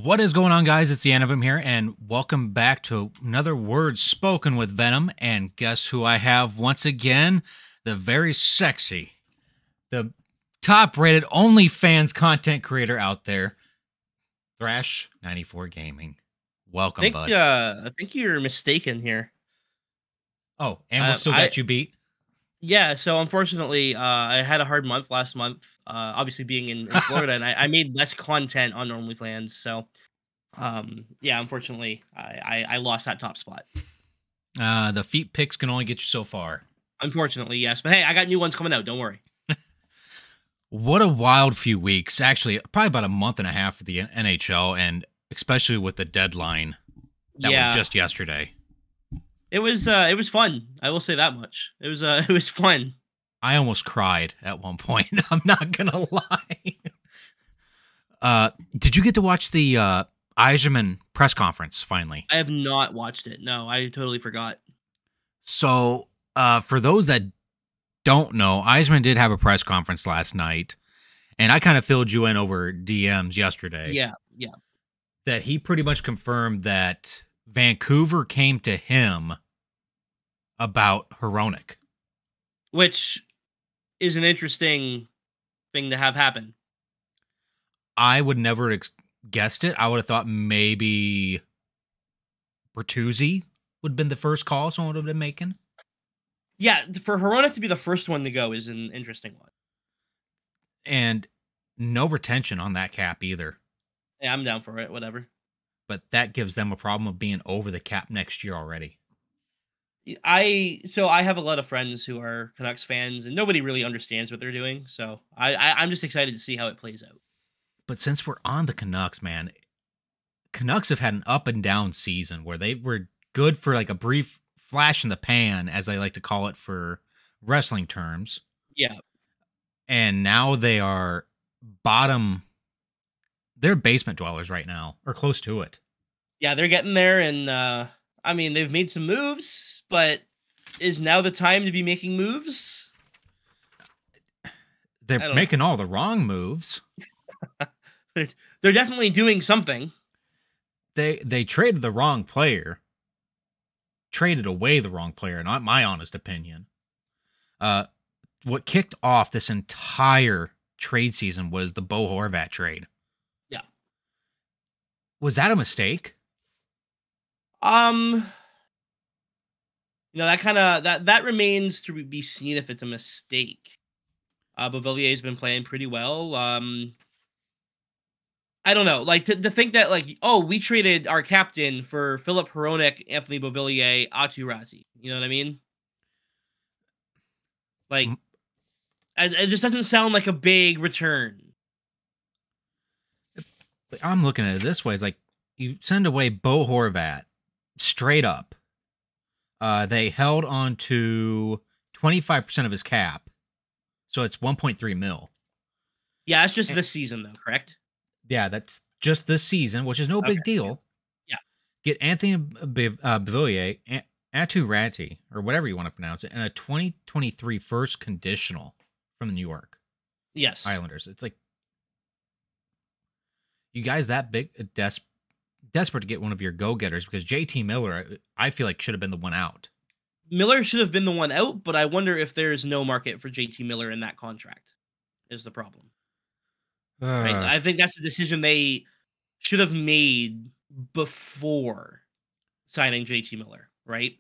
What is going on, guys? It's the Venom here, and welcome back to another Word Spoken with Venom. And guess who I have once again? The very sexy, the top-rated OnlyFans content creator out there, Thrash94Gaming. Welcome, bud. I think you're mistaken here. Oh, and we still got you beat? Yeah, so unfortunately, I had a hard month last month, obviously being in Florida, and I made less content on OnlyFans, so, yeah, unfortunately, I lost that top spot. The feet pics can only get you so far. Unfortunately, yes, but hey, I got new ones coming out, don't worry. What a wild few weeks. Actually, probably about a month and a half for the NHL, and especially with the deadline that was just yesterday. It was fun. I will say that much. It was fun. I almost cried at one point. I'm not gonna lie. Did you get to watch the Yzerman press conference finally? I have not watched it. No, I totally forgot. So, for those that don't know, Yzerman did have a press conference last night, and I kind of filled you in over DMs yesterday. Yeah. That he pretty much confirmed that Vancouver came to him about Hronek, which is an interesting thing to have happen. I would never guessed it. I would have thought maybe Bertuzzi would have been the first call someone would have been making. Yeah, for Hronek to be the first one to go is an interesting one. And no retention on that cap either. Yeah, I'm down for it, whatever. But that gives them a problem of being over the cap next year already. I have a lot of friends who are Canucks fans, and nobody really understands what they're doing. So I'm just excited to see how it plays out. But since we're on the Canucks, man, Canucks have had an up and down season where they were good for like a brief flash in the pan, as I like to call it for wrestling terms. Yeah. And now they are bottom. They're basement dwellers right now, or close to it. Yeah, they're getting there, and I mean, they've made some moves, but is now the time to be making moves? They're making all the wrong moves. They're definitely doing something. They traded the wrong player. Traded away the wrong player, not my honest opinion. What kicked off this entire trade season was the Bo Horvat trade. Yeah. Was that a mistake? That kind of that remains to be seen if it's a mistake. Beauvillier's been playing pretty well. I don't know, like to think that like, oh, we traded our captain for Philip Hronek, Anthony Beauvillier, Aatu Räty. You know what I mean? Like, it just doesn't sound like a big return. I'm looking at it this way: it's like you send away Bo Horvat straight up. They held on to 25% of his cap, so it's 1.3 mil. Yeah, that's just this season, though, correct? Yeah, that's just this season, which is no big deal. Yeah. Get Anthony Beauvillier, Aatu Räty, or whatever you want to pronounce it, and a 2023 first conditional from the New York Islanders. It's like, you guys that big desperate to get one of your go-getters, because JT Miller, I feel like, should have been the one out. Miller should have been the one out, but I wonder if there's no market for JT Miller in that contract is the problem. Right? I think that's a decision they should have made before signing JT Miller, right?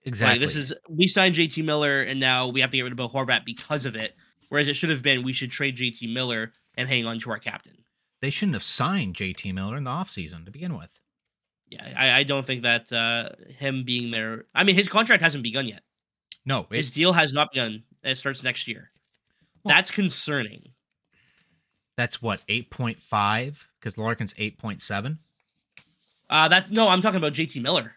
Exactly. Like, we signed JT Miller, and now we have to get rid of Bo Horvat because of it, whereas it should have been we should trade JT Miller and hang on to our captain. They shouldn't have signed JT Miller in the offseason to begin with. Yeah, I don't think that him being there... I mean, his contract hasn't begun yet. No. His deal has not begun. It starts next year. Well, that's concerning. That's what, 8.5? Because Larkin's 8.7? No, I'm talking about JT Miller.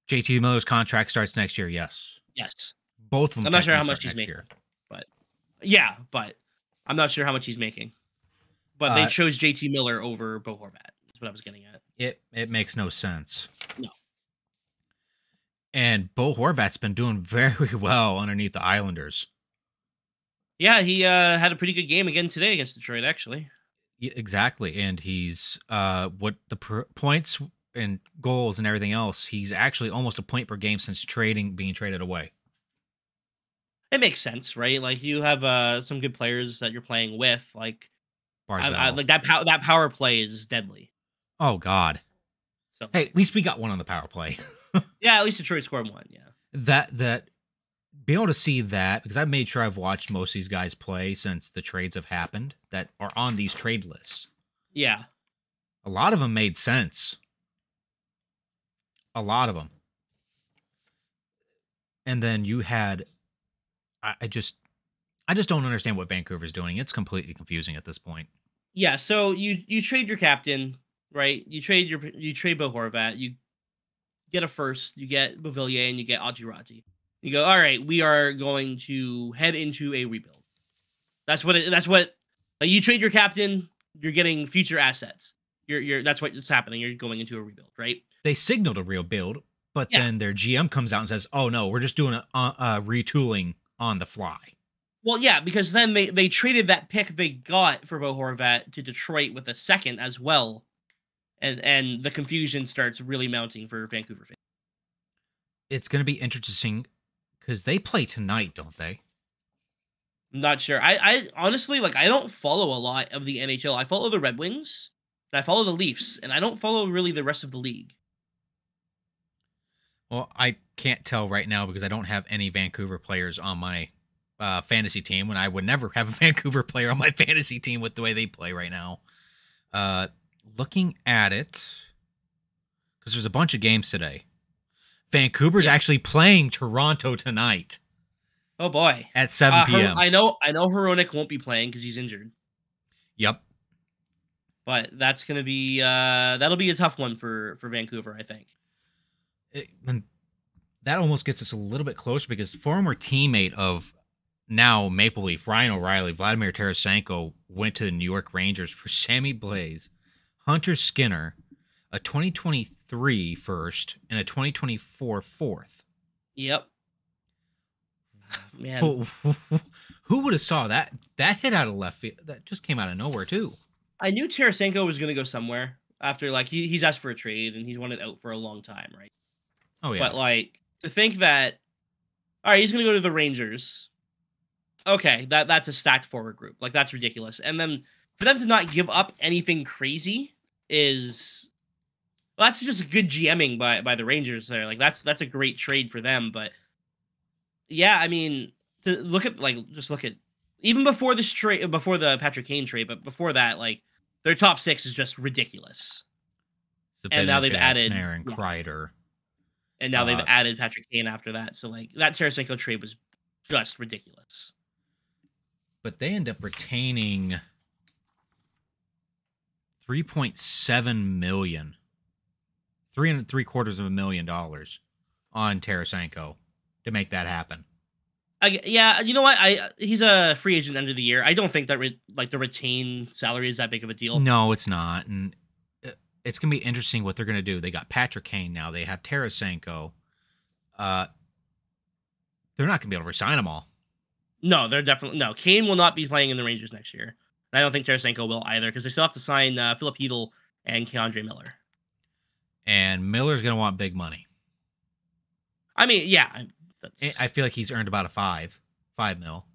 JT Miller's contract starts next year, yes. Yes. Both of them. I'm not sure how much he's making. But I'm not sure how much he's making. But they chose JT Miller over Bo Horvat. That's what I was getting at. It makes no sense. No. And Bo Horvat's been doing very well underneath the Islanders. Yeah, he had a pretty good game again today against Detroit, actually. Exactly, and he's what the points and goals and everything else. He's actually almost a point per game since being traded away. It makes sense, right? Like you have some good players that you're playing with. Like Barzell. like that power play is deadly. Oh God. So Hey, at least we got one on the power play. yeah, at least Detroit scored one. Yeah. That be able to see that, because I've made sure I've watched most of these guys play since the trades have happened that are on these trade lists. Yeah. A lot of them made sense. A lot of them. And then you had, I just don't understand what Vancouver's doing. It's completely confusing at this point. Yeah. So you trade your captain, right? You trade Bo Horvat. You get a first. You get Beauvillier and you get Ajirati. You go, all right. We are going to head into a rebuild. That's what. Like you trade your captain. You're getting future assets. That's what's happening. You're going into a rebuild, right? They signaled a real build, but Yeah. then their GM comes out and says, "Oh no, we're just doing a retooling on the fly." Well, yeah, because then they traded that pick they got for Bo Horvat to Detroit with a second as well, and the confusion starts really mounting for Vancouver fans. It's going to be interesting because they play tonight, don't they? I'm not sure. I honestly like I don't follow a lot of the NHL. I follow the Red Wings, and I follow the Leafs, and I don't follow really the rest of the league. Well, I can't tell right now because I don't have any Vancouver players on my fantasy team, when I would never have a Vancouver player on my fantasy team with the way they play right now. Looking at it, because there's a bunch of games today. Vancouver's actually playing Toronto tonight. Oh boy. At 7 p.m. I know Hronek won't be playing because he's injured. Yep. But that's gonna be that'll be a tough one for Vancouver, I think. And that almost gets us a little bit closer because former teammate of now Maple Leaf, Ryan O'Reilly, Vladimir Tarasenko, went to the New York Rangers for Sammy Blais, Hunter Skinner, a 2023 first, and a 2024 fourth. Yep. Man. Who would have saw that? That hit out of left field. That just came out of nowhere, too. I knew Tarasenko was going to go somewhere after, like, he's asked for a trade and he's wanted out for a long time, right? Oh, yeah. But, like, to think that, all right, he's going to go to the Rangers. Okay, that's a stacked forward group. Like, that's ridiculous. And then for them to not give up anything crazy is, well, that's just good GMing by the Rangers there. Like, that's a great trade for them. But, yeah, I mean, to look at, like, just look at, even before this trade, before the Patrick Kane trade, but before that, like, their top six is just ridiculous. And now they've added Aaron Kreider. And now they've added Patrick Kane after that. So, like, that Tarasenko trade was just ridiculous. But they end up retaining $3.7 million, $3.75 million on Tarasenko to make that happen. Yeah, you know what? He's a free agent end of the year. I don't think that the retained salary is that big of a deal. No, it's not, and it's gonna be interesting what they're gonna do. They got Patrick Kane now. They have Tarasenko. They're not gonna be able to resign them all. No, they're definitely no. Kane will not be playing in the Rangers next year. And I don't think Tarasenko will either because they still have to sign Philip Hedl and Keandre Miller. And Miller's gonna want big money. I mean, yeah. I feel like he's earned about a $5 mil.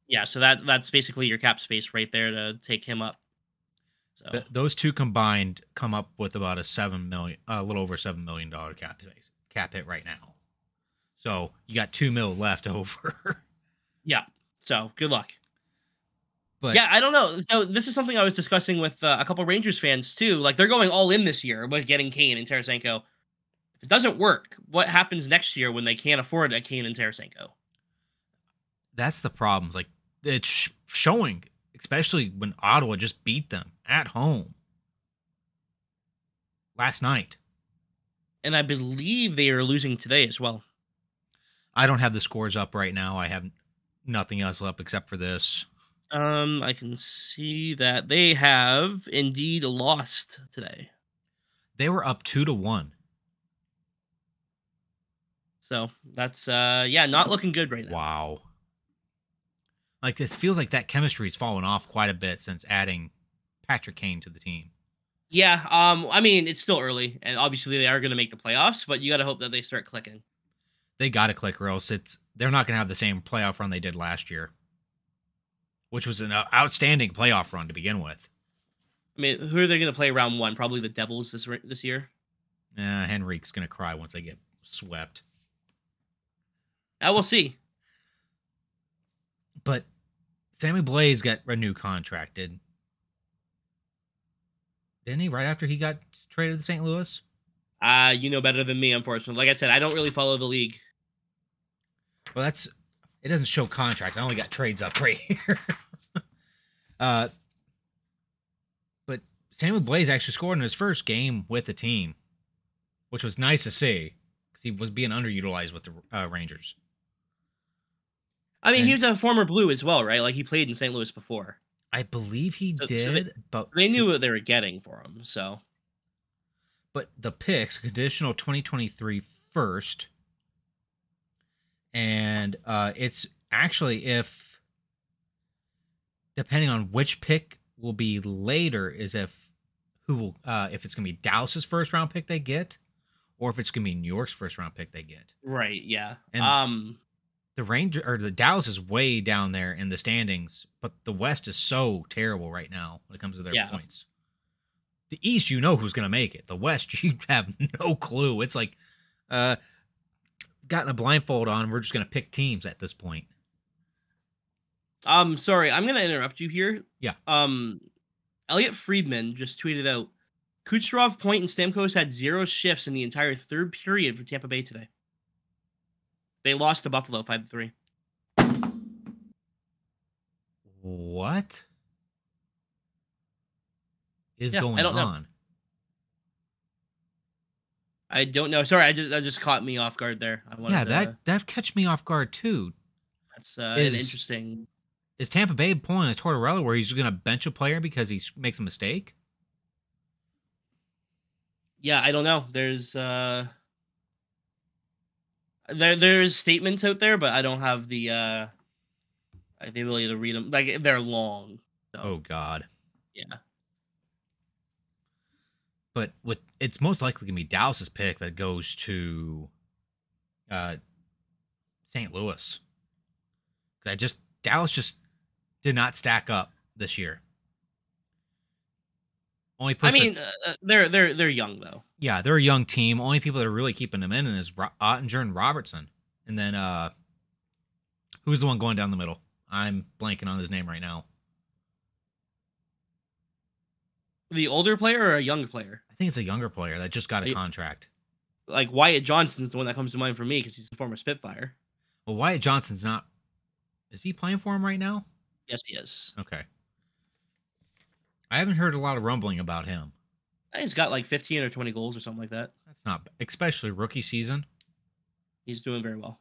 Yeah, so that's basically your cap space right there to take him up. So those two combined come up with about a little over $7 million cap hit right now. So you got $2 million left over. Yeah. So good luck. But yeah, I don't know. So this is something I was discussing with a couple Rangers fans too. Like they're going all in this year with getting Kane and Tarasenko. If it doesn't work, what happens next year when they can't afford a Kane and Tarasenko? That's the problem. Like it's showing, especially when Ottawa just beat them at home last night. And I believe they are losing today as well. I don't have the scores up right now. I have nothing else up except for this. I can see that they have indeed lost today. They were up 2-1. So that's not looking good right now. Wow. Like this feels like that chemistry's fallen off quite a bit since adding Patrick Kane to the team. Yeah, I mean, it's still early, and obviously they are going to make the playoffs, but you got to hope that they start clicking. They got to click, or else they're not going to have the same playoff run they did last year, which was an outstanding playoff run to begin with. I mean, who are they going to play round one? Probably the Devils this year. Henrique's going to cry once they get swept. We'll see. But Sammy Blais got a new contract, didn't he? Right after he got traded to St. Louis? You know better than me, unfortunately. Like I said, I don't really follow the league. Well, it doesn't show contracts. I only got trades up right here. But Sammy Blais actually scored in his first game with the team, which was nice to see because he was being underutilized with the Rangers. I mean, he was a former Blue as well, right? Like, he played in St. Louis before. I believe he did, but they knew what they were getting for him, so. But the picks, conditional 2023 first, and it's actually depending on which pick will be later, is if it's going to be Dallas's first round pick they get, or if it's going to be New York's first round pick they get. Right. Yeah. And the Dallas is way down there in the standings, but the West is so terrible right now when it comes to their points. The East, you know who's going to make it. The West, you have no clue. It's like gotten a blindfold on. We're just going to pick teams at this point. Sorry, I'm going to interrupt you here. Yeah. Elliot Friedman just tweeted out, Kucherov, Point, and Stamkos had 0 shifts in the entire third period for Tampa Bay today. They lost to Buffalo 5-3. What is going on? I don't know. Sorry, that just caught me off guard there. That catch me off guard too. That's interesting. Is Tampa Bay pulling a Tortorella where he's going to bench a player because he makes a mistake? Yeah, I don't know. There's statements out there, but I don't have the ability to read them. Like, they're long. So. Oh God. Yeah. But it's most likely going to be Dallas's pick that goes to St. Louis. Dallas just did not stack up this year. They're young though. Yeah, they're a young team. Only people that are really keeping them in is Ottinger and Robertson. And then who's the one going down the middle? I'm blanking on his name right now. The older player or a younger player? I think it's a younger player that just got a contract. Like Wyatt Johnson's the one that comes to mind for me because he's a former Spitfire. Well, Wyatt Johnson's not. Is he playing for him right now? Yes, he is. Okay. I haven't heard a lot of rumbling about him. He's got like 15 or 20 goals or something like that. That's not, especially rookie season. He's doing very well.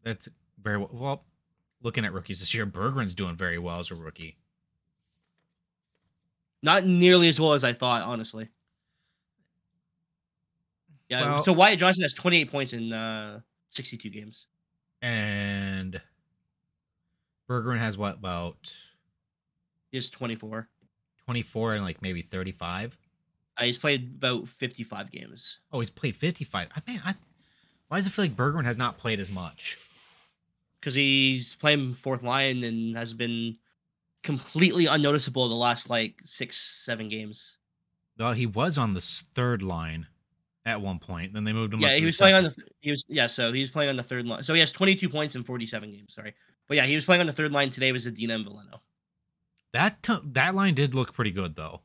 That's very well. Well, looking at rookies this year, Berggren's doing very well as a rookie. Not nearly as well as I thought, honestly. Yeah, so Wyatt Johnson has 28 points in 62 games. And Berggren has what, about? He has 24. 24 and like maybe 35? He's played about 55 games. Oh, he's played 55. Why does it feel like Berggren has not played as much? Because he's playing fourth line and has been completely unnoticeable the last like 6-7 games. Well, he was on the third line at one point. Then they moved him up. Yeah, he was playing on so he was playing on the third line. So he has 22 points in 47 games. Sorry, but yeah, he was playing on the third line today. Was Zadina and Veleno. That line did look pretty good though.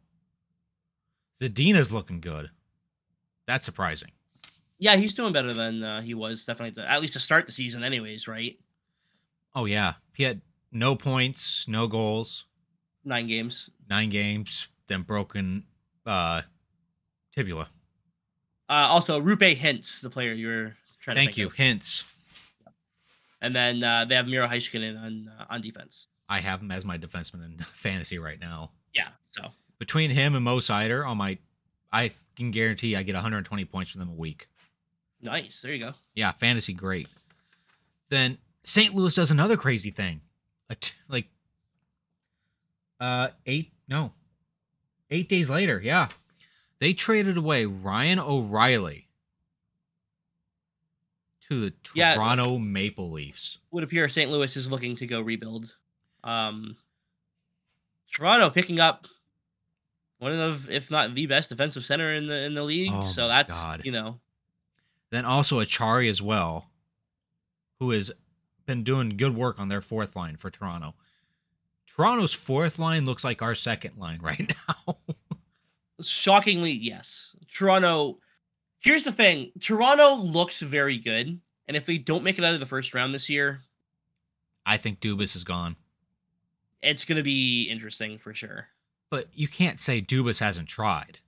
Zadina's looking good. That's surprising. Yeah, he's doing better than he was definitely at least to start the season, anyways, right? Oh yeah, he had no points, no goals. 9 games. 9 games, then broken tibula. Also, Rupe Hintz, the player you were trying to Thank you, Hintz. And then they have Miro Heiskanen on defense. I have him as my defenseman in fantasy right now. Yeah, so. Between him and Mo Sider, I can guarantee I get 120 points from them a week. Nice, there you go. Yeah, fantasy great. Then St. Louis does another crazy thing. 8 days later, yeah. They traded away Ryan O'Reilly to the Yeah, Toronto Maple Leafs. would appear St. Louis is looking to go rebuild. Toronto picking up one of, if not the best defensive center in the league. Oh So my that's, God. you know. Then also Achari as well, who has been doing good work on their fourth line for Toronto. Toronto's fourth line looks like our second line right now. Shockingly, yes. Toronto. Here's the thing: Toronto looks very good, and if they don't make it out of the first round this year, I think Dubas is gone. it's going to be interesting for sure. But you can't say Dubas hasn't tried.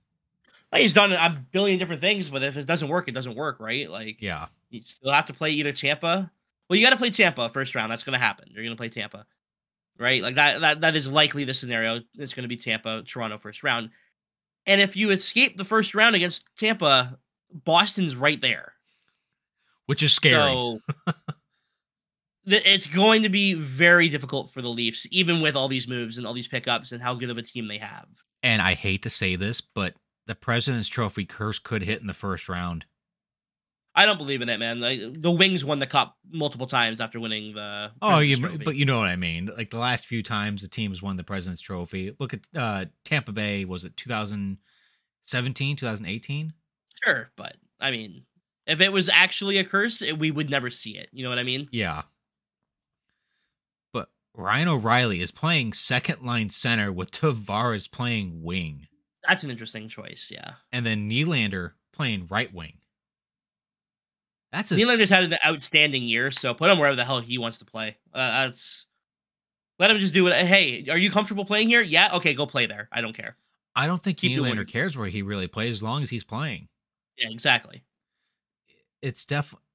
He's done a billion different things, but if it doesn't work, it doesn't work, right? Like, Yeah. you still have to play either Tampa. Well, you got to play Tampa first round. That's going to happen. You're going to play Tampa, right? Like that is likely the scenario. It's going to be Tampa, Toronto first round. And if you escape the first round against Tampa, Boston's right there, which is scary. So it's going to be very difficult for the Leafs, even with all these moves and all these pickups and how good of a team they have. And I hate to say this, but the President's Trophy curse could hit in the first round. I don't believe in it, man. Like, the Wings won the cup multiple times after winning the. But you know what I mean. Like the last few times the teams won the President's Trophy. Look at Tampa Bay. Was it 2017, 2018? Sure, but I mean, if it was actually a curse, we would never see it. You know what I mean? Yeah. But Ryan O'Reilly is playing second line center with Tavares playing wing. That's an interesting choice, yeah. And then Nylander playing right wing. Nylander's had an outstanding year, so put him wherever the hell he wants to play. Let him just do it. Hey, are you comfortable playing here? Yeah, okay, go play there. I don't care. I don't think Nylander cares where he really plays as long as he's playing. Yeah, exactly. It's definitely.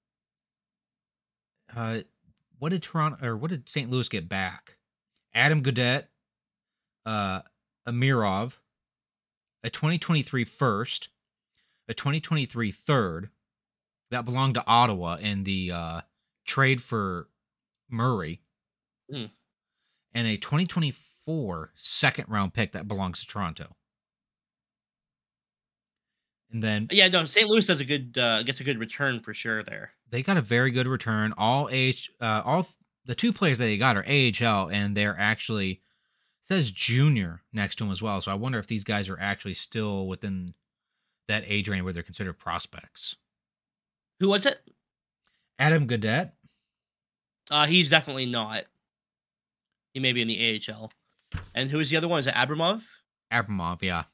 What did St. Louis get back? Adam Gaudette, Amirov, a 2023 first, a 2023 third that belonged to Ottawa in the trade for Murray, and a 2024 second round pick that belongs to Toronto. And then St. Louis does gets a good return for sure there. They got a very good return. All the two players that they got are AHL, and they're actually says junior next to them as well. So I wonder if these guys are actually still within that age range where they're considered prospects. Who was it? Adam Gaudette. He's definitely not. He may be in the AHL. And who is the other one? Is it Abramov? Abramov, yeah.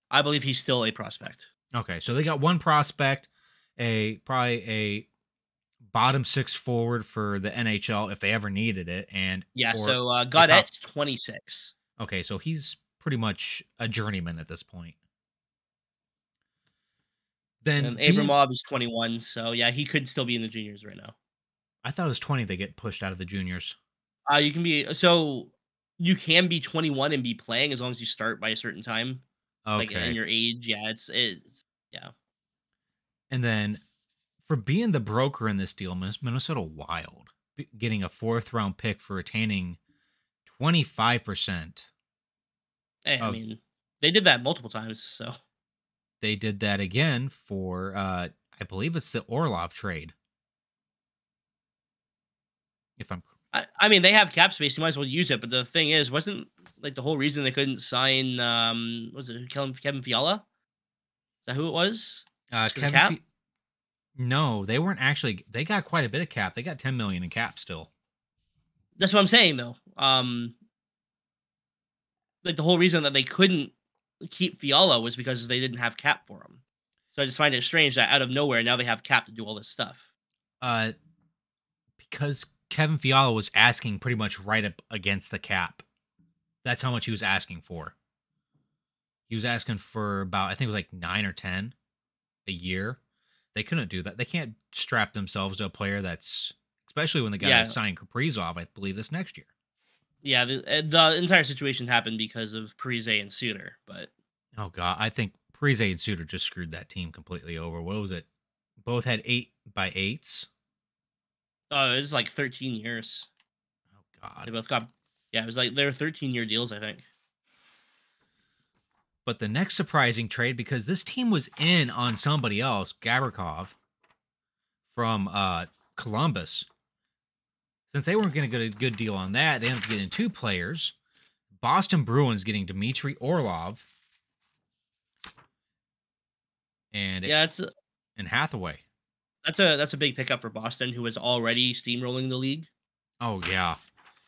I believe he's still a prospect. Okay, so they got one prospect, probably a bottom six forward for the NHL if they ever needed it, and so Gaudette's 26. Okay, so he's pretty much a journeyman at this point. Then Abramov is 21, so yeah, he could still be in the juniors right now. I thought it was 20. They get pushed out of the juniors. You can be 21 and be playing as long as you start by a certain time. Okay. Like in your age, yeah, it's. And then for being the broker in this deal, Minnesota Wild getting a fourth round pick for retaining 25%. Hey, I mean, they did that multiple times, so. They did that again for, I believe it's the Orlov trade. I mean, they have cap space. You might as well use it. But the thing is, wasn't like the whole reason they couldn't sign? Was it Kevin Fiala? Is that who it was? No, they weren't actually. They got quite a bit of cap. They got $10 million in cap still. That's what I'm saying, though. Like the whole reason that they couldn't keep Fiala was because they didn't have cap for him. So I just find it strange that out of nowhere now they have cap to do all this stuff. Because Kevin Fiala was asking pretty much right up against the cap. That's how much he was asking for. He was asking for about, I think it was like 9 or 10 a year. They couldn't do that. They can't strap themselves to a player that's, especially when they got to sign Kaprizov, I believe, this next year. Yeah, the entire situation happened because of Parise and Suter, but... Oh, God. I think Parise and Suter just screwed that team completely over. What was it? Both had 8x8s. Oh, it was like 13 years. Oh, God. They both got... Yeah, it was like, they were 13-year deals, I think. But the next surprising trade, because this team was in on somebody else, Gavrikov from Columbus. Since they weren't going to get a good deal on that, they ended up getting 2 players. Boston Bruins getting Dmitry Orlov and Hathaway. That's a big pickup for Boston, who was already steamrolling the league. Oh yeah,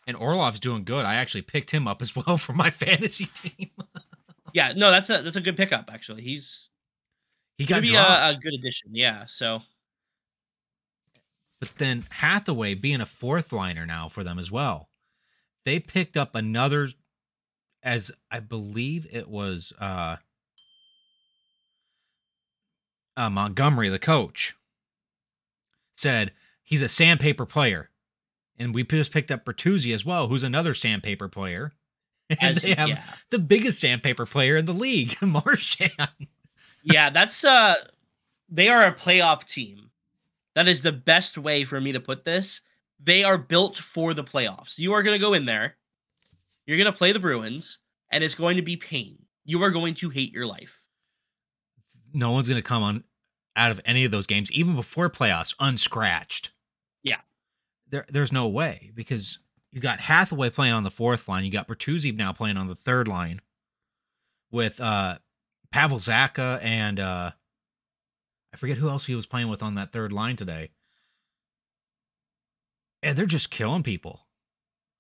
and Orlov's doing good. I actually picked him up as well for my fantasy team. Yeah, no, that's a good pickup actually. He got to be a good addition. Yeah, so. But then Hathaway being a 4th liner now for them as well. They picked up another, as I believe it was Montgomery, the coach, said he's a sandpaper player. And we just picked up Bertuzzi as well, who's another sandpaper player. And they have the biggest sandpaper player in the league, Marchand. Yeah, that's they are a playoff team. That is the best way for me to put this. They are built for the playoffs. You are going to go in there. You're going to play the Bruins, and it's going to be pain. You are going to hate your life. No one's going to come on out of any of those games, even before playoffs, unscratched. Yeah. There's no way, because you got Hathaway playing on the 4th line. You got Bertuzzi now playing on the 3rd line with Pavel Zacha and I forget who else he was playing with on that 3rd line today. And they're just killing people.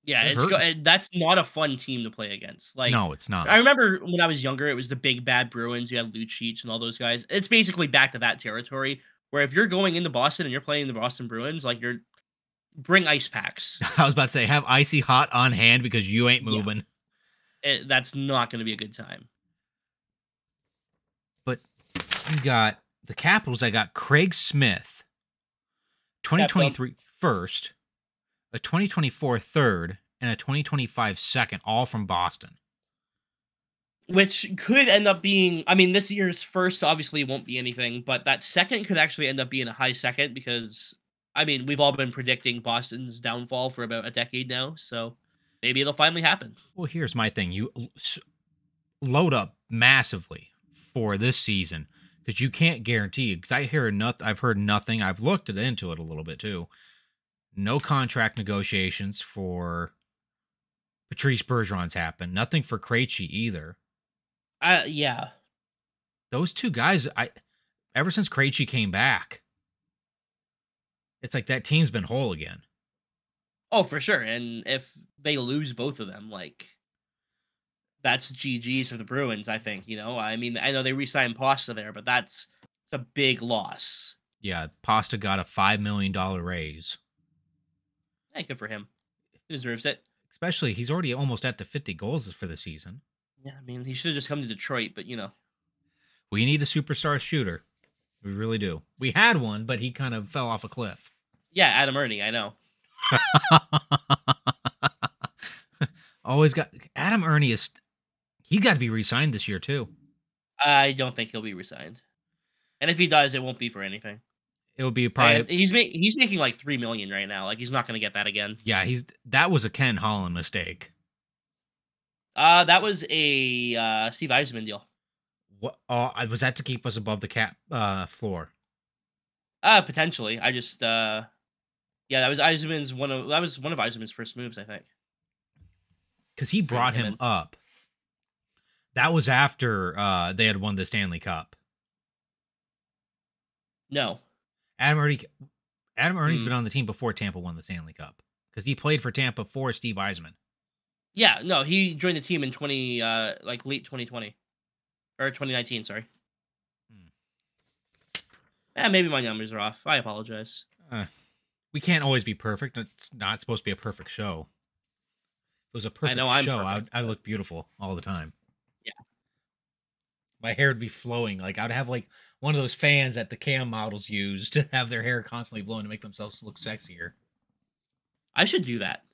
Yeah, that's not a fun team to play against. Like, no, it's not. I remember when I was younger, it was the big bad Bruins. You had Lucic and all those guys. It's basically back to that territory where if you're going into Boston and you're playing the Boston Bruins, like bring ice packs. I was about to say, have Icy Hot on hand because you ain't moving. Yeah. That's not going to be a good time. But you got the Capitals. I got Craig Smith, 2023 first, a 2024 third, and a 2025 second, all from Boston. Which could end up being, I mean, this year's first obviously won't be anything, but that second could actually end up being a high second because, I mean, we've all been predicting Boston's downfall for about a decade now, so maybe it'll finally happen. Well, here's my thing. You load up massively for this season because you can't guarantee, because I've heard nothing. I've looked into it a little bit too. No contract negotiations for Patrice Bergeron's happened. Nothing for Krejci either. Yeah. Those 2 guys, ever since Krejci came back, it's like that team's been whole again. Oh, for sure. And if they lose both of them, like, that's GG's for the Bruins, I think. You know, I mean, I know they re-signed Pasta there, but that's a big loss. Yeah, Pasta got a $5 million raise. Hey, good for him. He deserves it. Especially, he's already almost at the 50 goals for the season. Yeah, I mean, he should have just come to Detroit, but, you know. We need a superstar shooter. We really do. We had one, but he kind of fell off a cliff. Yeah, Adam Ernie, I know. Always got... Adam Ernie he got to be re-signed this year, too. I don't think he'll be re-signed. And if he does, it won't be for anything. It would be probably... He's making like $3 million right now. Like, he's not going to get that again. Yeah, that was a Ken Holland mistake. That was a Steve Yzerman deal. What was that to keep us above the cap floor? Potentially. I just that was one of Yzerman's first moves, I think. Because he brought him up. That was after they had won the Stanley Cup. No. Adam Ernie's been on the team before Tampa won the Stanley Cup because he played for Tampa for Steve Yzerman. Yeah, no, he joined the team in late 2020 or 2019. Sorry. Maybe my numbers are off. I apologize. We can't always be perfect. It's not supposed to be a perfect show. If it was a perfect show, I'd look beautiful all the time. Yeah. My hair would be flowing. Like I'd have like one of those fans that the cam models use to have their hair constantly blowing to make themselves look sexier. I should do that.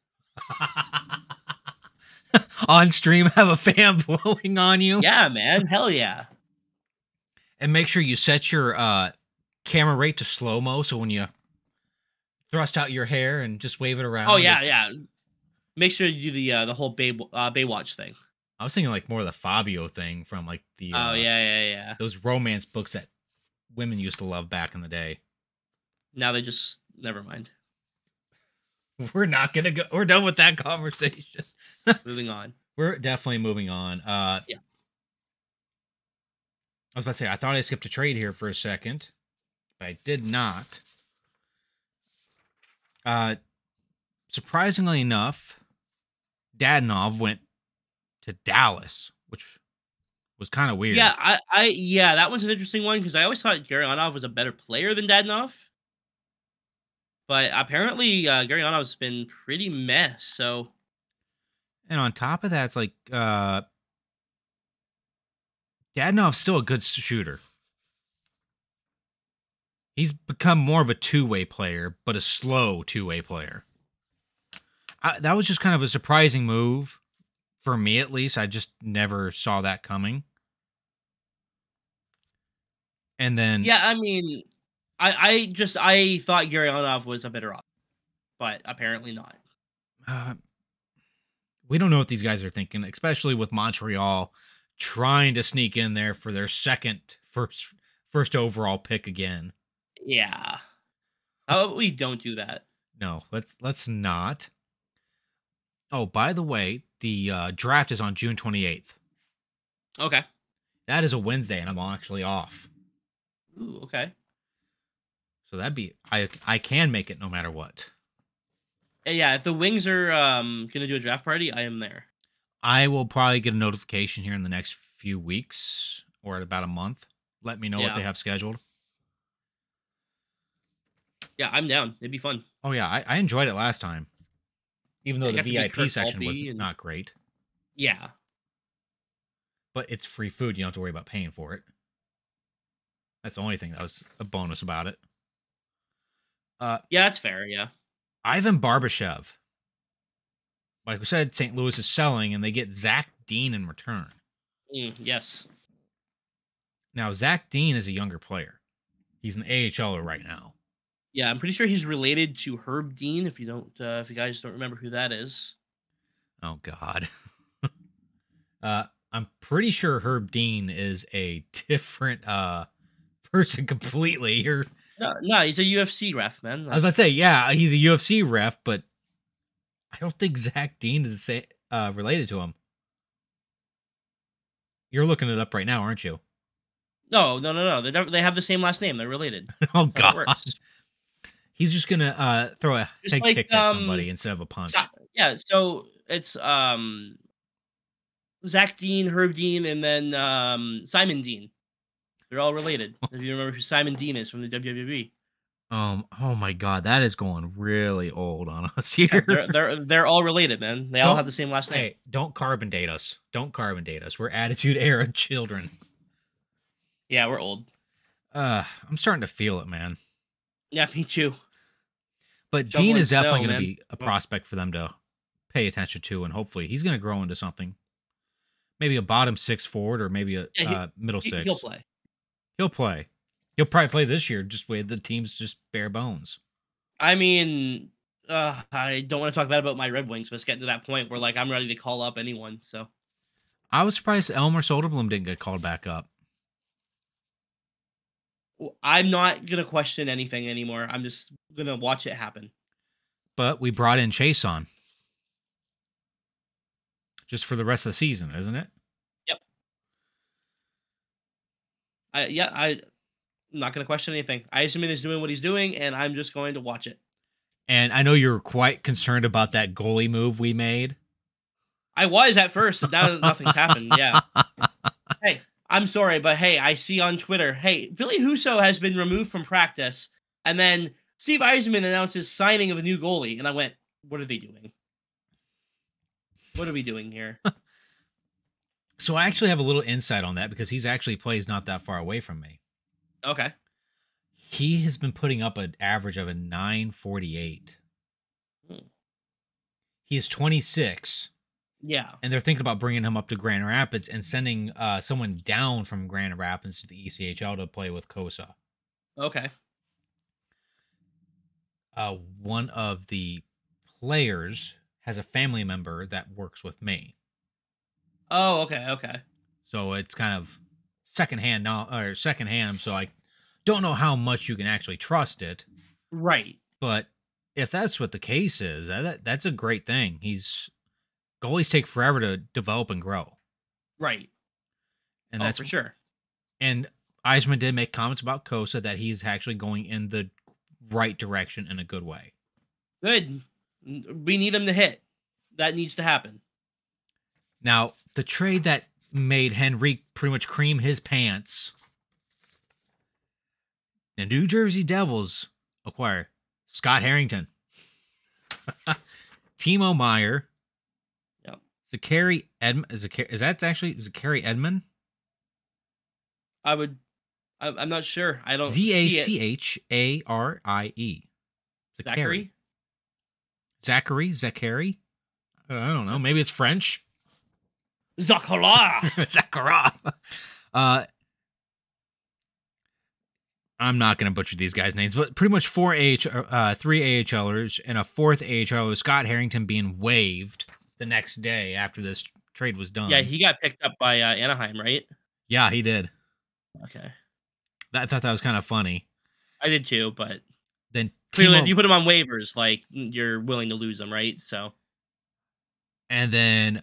On stream, have a fan blowing on you. Yeah, man. Hell yeah. And make sure you set your camera rate to slow-mo so when you thrust out your hair and just wave it around. Oh, yeah, yeah. Make sure you do the whole Baywatch thing. I was thinking like more of the Fabio thing from like the Oh yeah. those romance books that women used to love back in the day. Now they just never mind. We're not gonna go. We're done with that conversation. Moving on. We're definitely moving on. Yeah. I was about to say I thought I skipped a trade here for a second, but I did not. Surprisingly enough, Dadonov went to Dallas, which was kind of weird. Yeah, yeah, that one's an interesting one because I always thought Gurianov was a better player than Dadonov. But apparently, Gurianov's been pretty meh, so... And on top of that, it's like, Dadonov's still a good shooter. He's become more of a two-way player, but a slow two-way player. That was just kind of a surprising move, for me at least. I just never saw that coming. And then... Yeah, I mean... I thought Gurianov was a better option, but apparently not. We don't know what these guys are thinking, especially with Montreal trying to sneak in there for their first overall pick again. Yeah. Oh, we don't do that. No, let's not. Oh, by the way, the draft is on June 28th. Okay. That is a Wednesday, and I'm actually off. Ooh, okay. So that'd be... I can make it no matter what. Yeah, if the Wings are going to do a draft party, I am there. I will probably get a notification here in the next few weeks or at about a month. Let me know what they have scheduled. Yeah, I'm down. It'd be fun. Oh, yeah. I enjoyed it last time. Even though the VIP section was not great. Yeah. But it's free food. You don't have to worry about paying for it. That's the only thing that was a bonus about it. Yeah, that's fair, yeah. Ivan Barbashev. Like we said, St. Louis is selling, and they get Zach Dean in return. Yes. Now, Zach Dean is a younger player. He's an AHLer right now. Yeah, I'm pretty sure he's related to Herb Dean. If you guys don't remember who that is. Oh God. I'm pretty sure Herb Dean is a different person completely. No, he's a UFC ref, man. I was about to say, yeah, he's a UFC ref, but I don't think Zach Dean is related to him. You're looking it up right now, aren't you? No. They have the same last name. They're related. Oh God. He's just gonna throw a head kick at somebody instead of a punch. Yeah, so it's Zach Dean, Herb Dean, and then Simon Dean. They're all related. If you remember who Simon Dean is from the WWE. Oh my God, that is going really old on us here. Yeah, they're all related, man. They all have the same last name. Hey, don't carbon date us. Don't carbon date us. We're Attitude Era children. Yeah, we're old. I'm starting to feel it, man. Yeah, me too. But Dean is definitely going to be a prospect for them to pay attention to, and hopefully he's going to grow into something. Maybe a bottom six forward, or maybe a middle six. He'll play. He'll play. He'll probably play this year, just with the team's just bare bones. I mean, I don't want to talk bad about my Red Wings, but it's getting to that point where like I'm ready to call up anyone. So I was surprised Elmer Soderblom didn't get called back up. I'm not gonna question anything anymore. I'm just gonna watch it happen. But we brought in Chase on just for the rest of the season, isn't it? Yep. I'm not gonna question anything. I assume he's doing what he's doing, and I'm just going to watch it. And I know you're quite concerned about that goalie move we made. I was at first, and now nothing's happened. Yeah. Hey. I'm sorry, but hey, I see on Twitter, hey, Billy Husso has been removed from practice, and then Steve Yzerman announces signing of a new goalie, and I went, what are they doing? What are we doing here? So I actually have a little insight on that because he's actually plays not that far away from me. Okay. He has been putting up an average of a 948. He is 26. Yeah. And they're thinking about bringing him up to Grand Rapids and sending someone down from Grand Rapids to the ECHL to play with Kosa. Okay. One of the players has a family member that works with me. Oh, okay, okay. So it's kind of secondhand now, or secondhand. So I don't know how much you can actually trust it. Right. But if that's what the case is, that's a great thing. Goalies take forever to develop and grow, Right. and Oh, that's for sure. and Eisman did make comments about Kosa that he's actually going in the right direction in a good way. Good. We need him to hit. That needs to happen. Now, the trade that made Henrique pretty much cream his pants. The New Jersey Devils acquire Scott Harrington, Timo Meyer, Yep. Zachary Edmond. Is that actually Zachary Edmond? I'm not sure. I don't see it. Zacharie. Zachary? I don't know. Maybe it's French. Zachara. Zachara. I'm not going to butcher these guys' names, but pretty much 3 AHLers and a 4th AHL, Scott Harrington being waived the next day after this trade was done. Yeah, he got picked up by Anaheim, right? Yeah, he did. Okay. I thought that was kind of funny. I did too, but then clearly, if you put him on waivers, like, you're willing to lose him, right? So. And then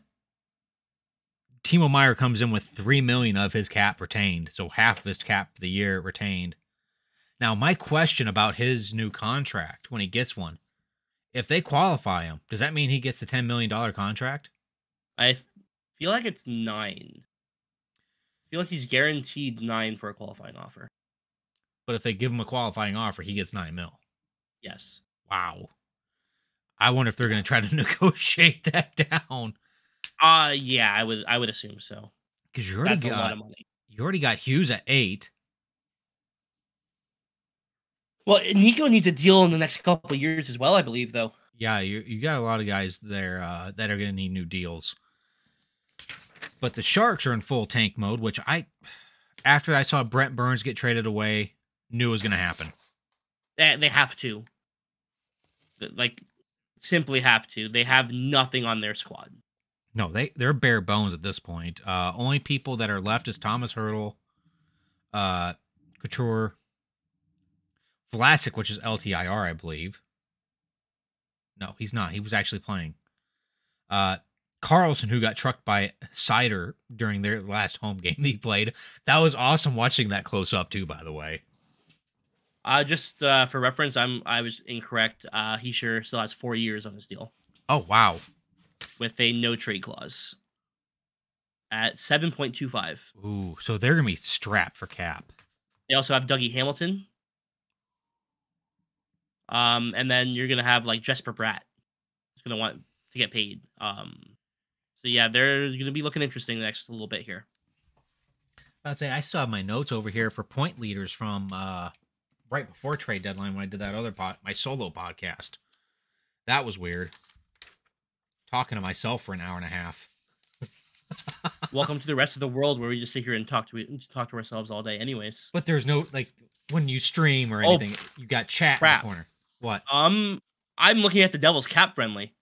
Timo Meyer comes in with $3 million of his cap retained, so half of his cap for the year retained. Now, my question about his new contract when he gets one, if they qualify him, does that mean he gets the $10 million contract? I feel like it's 9. I feel like he's guaranteed 9 for a qualifying offer. But if they give him a qualifying offer, he gets $9 million. Yes. Wow. I wonder if they're going to try to negotiate that down. Yeah, I would assume so. Because you already got a lot of money. You already got Hughes at 8. Well, Nico needs a deal in the next couple of years as well, I believe, though. Yeah, you got a lot of guys there that are going to need new deals. But the Sharks are in full tank mode, which after I saw Brent Burns get traded away, knew was going to happen. They have to. Like, simply have to. They have nothing on their squad. No, they're bare bones at this point. Only people that are left is Thomas Hertl, Couture, Vlasic, which is LTIR, I believe. No, he's not. He was actually playing. Carlson, who got trucked by Cider during their last home game he played. That was awesome watching that close up too, by the way. Just for reference, I was incorrect. He sure still has 4 years on his deal. Oh, wow. With a no trade clause at 7.25. Ooh, so they're going to be strapped for cap. They also have Dougie Hamilton. And then you're going to have like Jesper Bratt. Who's going to want to get paid. So yeah, they're going to be looking interesting the next little bit here. I'd say I still have my notes over here for point leaders from right before trade deadline when I did that other my solo podcast. That was weird. Talking to myself for an hour and a half. Welcome to the rest of the world where we just sit here and talk to ourselves all day anyways. But there's no, like, when you stream or anything, you got chat in the corner. What? I'm looking at the Devils cap friendly.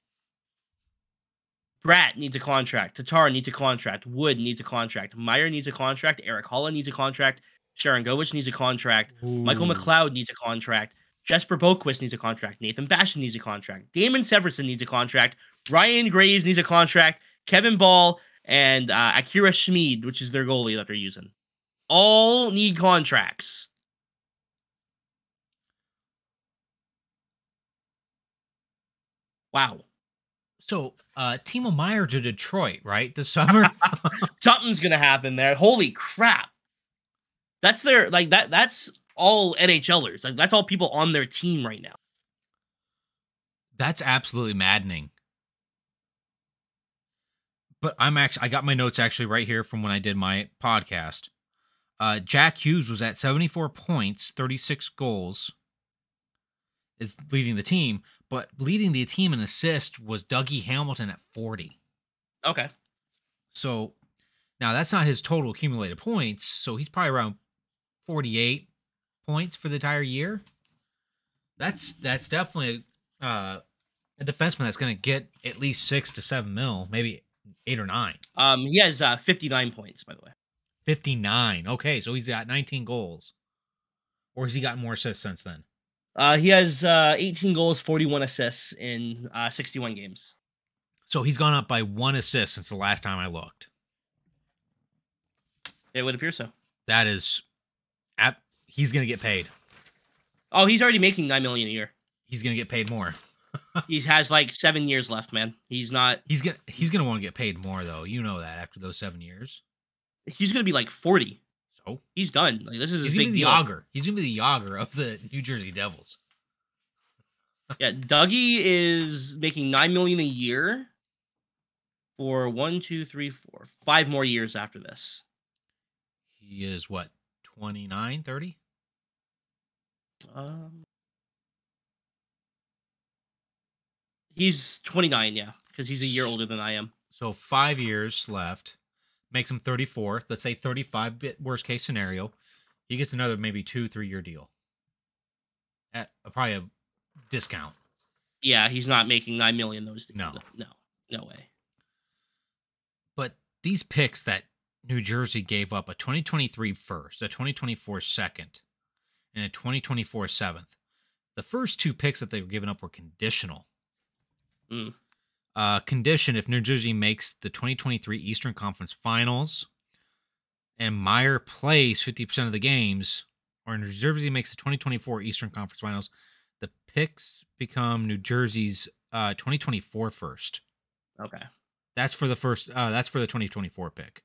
Bratt needs a contract. Tatar needs a contract. Wood needs a contract. Meyer needs a contract. Eric Holland needs a contract. Sharon Govich needs a contract. Ooh. Michael McLeod needs a contract. Jesper Boquist needs a contract. Nathan Bastian needs a contract. Damon Severson needs a contract. Ryan Graves needs a contract. Kevin Ball and Akira Schmid, which is their goalie that they're using. All need contracts. Wow. So, Timo Meyer to Detroit, right? This summer? Something's going to happen there. Holy crap. That's their, like, that's all NHLers. Like, that's all people on their team right now. That's absolutely maddening. But I got my notes actually right here from when I did my podcast. Jack Hughes was at 74 points, 36 goals, is leading the team. But leading the team in assists was Dougie Hamilton at 40. Okay. So, now that's not his total accumulated points. So, he's probably around 48 points for the entire year. That's definitely a defenseman that's going to get at least 6 to 7 mil, maybe 8 or 9? He has 59 points, by the way. 59. Okay, so he's got 19 goals. Or has he gotten more assists since then? He has 18 goals, 41 assists in 61 games. So he's gone up by 1 assist since the last time I looked. It would appear so. That is... he's going to get paid. Oh, he's already making $9 million a year. He's going to get paid more. He has like 7 years left, man. He's not... He's gonna want to get paid more, though. You know that after those 7 years. He's going to be like 40. So? He's done. Like, this is his big deal. He's going to be the Yager of the New Jersey Devils. Yeah, Dougie is making $9 million a year for 5 more years after this. He is what, 29, 30? He's 29, yeah, because he's a year older than I am. So 5 years left. Makes him 34. Let's say 35, worst case scenario. He gets another maybe 2-3 year deal. At probably a discount. Yeah, he's not making $9 million those days. No way. But these picks that New Jersey gave up, a 2023 first, a 2024 second, and a 2024 seventh. The first 2 picks that they were giving up were conditional. Condition if New Jersey makes the 2023 Eastern Conference Finals and Meyer plays 50% of the games, or New Jersey makes the 2024 Eastern Conference Finals, the picks become New Jersey's 2024 first. Okay. That's for the first. That's for the 2024 pick.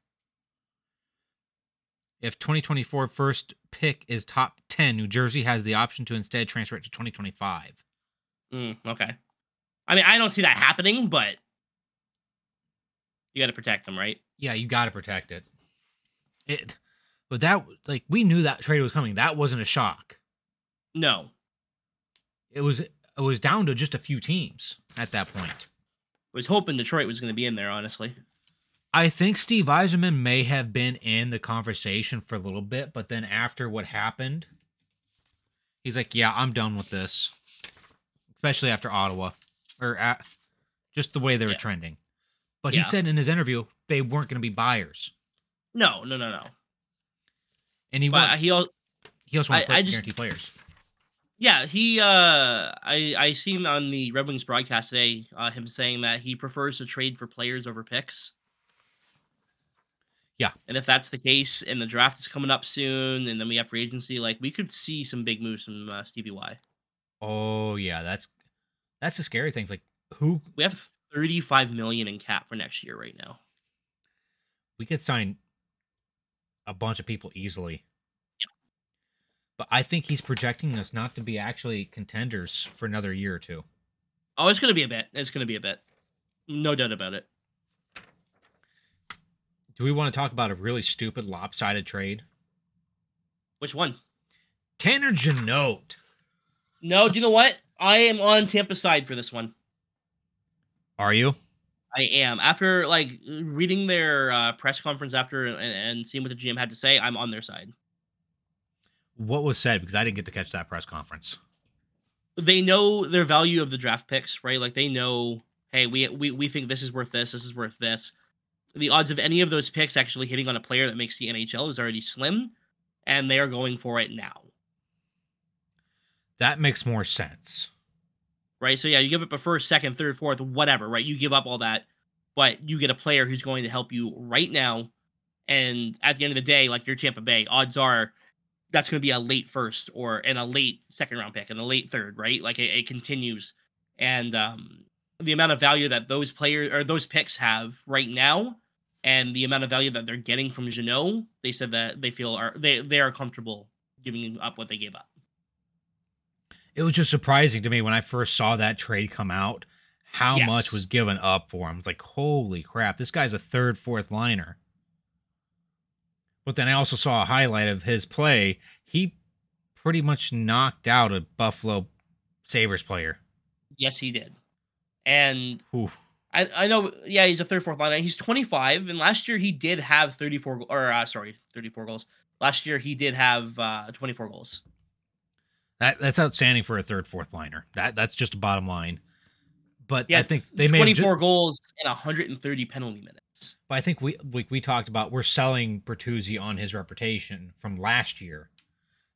If 2024 first pick is top 10, New Jersey has the option to instead transfer it to 2025. Okay. I mean, I don't see that happening, but you got to protect them, right? Yeah, you got to protect it. But that, like, we knew that trade was coming. That wasn't a shock. No. It was down to just a few teams at that point. I was hoping Detroit was going to be in there, honestly. I think Steve Yzerman may have been in the conversation for a little bit, but then after what happened, he's like, yeah, I'm done with this. Especially after Ottawa. Or just the way they were trending. But he said in his interview, they weren't going to be buyers. No. And he also wanted to guarantee players. Yeah, I seen on the Red Wings broadcast today him saying that he prefers to trade for players over picks. Yeah. And if that's the case, and the draft is coming up soon, and then we have free agency, like, we could see some big moves from Stevie Y. Oh, yeah, that's the scary thing. Like, we have $35 million in cap for next year right now. We could sign a bunch of people easily. Yeah. But I think he's projecting us not to be actually contenders for another year or two. Oh, it's going to be a bit. No doubt about it. Do we want to talk about a really stupid, lopsided trade? Which one? Tanner Jeannot. No, do you know what? I am on Tampa's side for this one. Are you? I am. After, like, reading their press conference after and seeing what the GM had to say, I'm on their side. What was said? Because I didn't get to catch that press conference. They know their value of the draft picks, right? Like, they know, hey, we think this is worth this is worth this. The odds of any of those picks actually hitting on a player that makes the NHL is already slim, and they are going for it now. That makes more sense. Right? So, yeah, you give up a first, second, third, fourth, whatever, right? You give up all that, but you get a player who's going to help you right now. And at the end of the day, like your Tampa Bay, odds are that's going to be a late first and a late second round pick and a late third, right? Like it continues. And the amount of value that those players or those picks have right now and the amount of value that they're getting from Jeannot, they said that they feel they are comfortable giving up what they gave up. It was just surprising to me when I first saw that trade come out, how much was given up for him. It's like, holy crap, this guy's a third, fourth liner. But then I also saw a highlight of his play. He pretty much knocked out a Buffalo Sabres player. Yes, he did. And I know, yeah, he's a third, fourth liner. He's 25, and last year he did have 34 goals. Last year he did have 24 goals. That's outstanding for a third, fourth liner. That's just a bottom line. But yeah, I think they 24 goals and 130 penalty minutes. But I think we talked about we're selling Bertuzzi on his reputation from last year.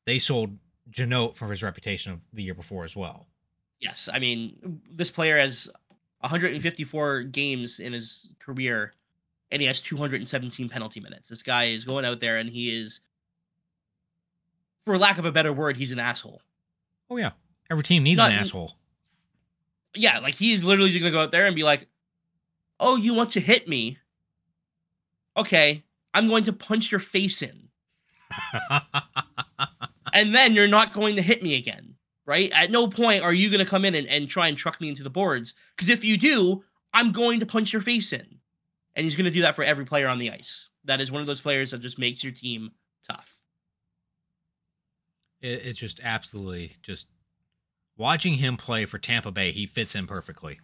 They sold Janot for his reputation of the year before as well. Yes, I mean, this player has 154 games in his career, and he has 217 penalty minutes. This guy is going out there, and he is, for lack of a better word, he's an asshole. Oh, yeah. Every team needs an asshole. Yeah, like, he's literally going to go out there and be like, oh, you want to hit me? Okay, I'm going to punch your face in. And then you're not going to hit me again, right? At no point are you going to come in and try and truck me into the boards. Because if you do, I'm going to punch your face in. And he's going to do that for every player on the ice. That is one of those players that just makes your team tough. It's just absolutely just watching him play for Tampa Bay. He fits in perfectly.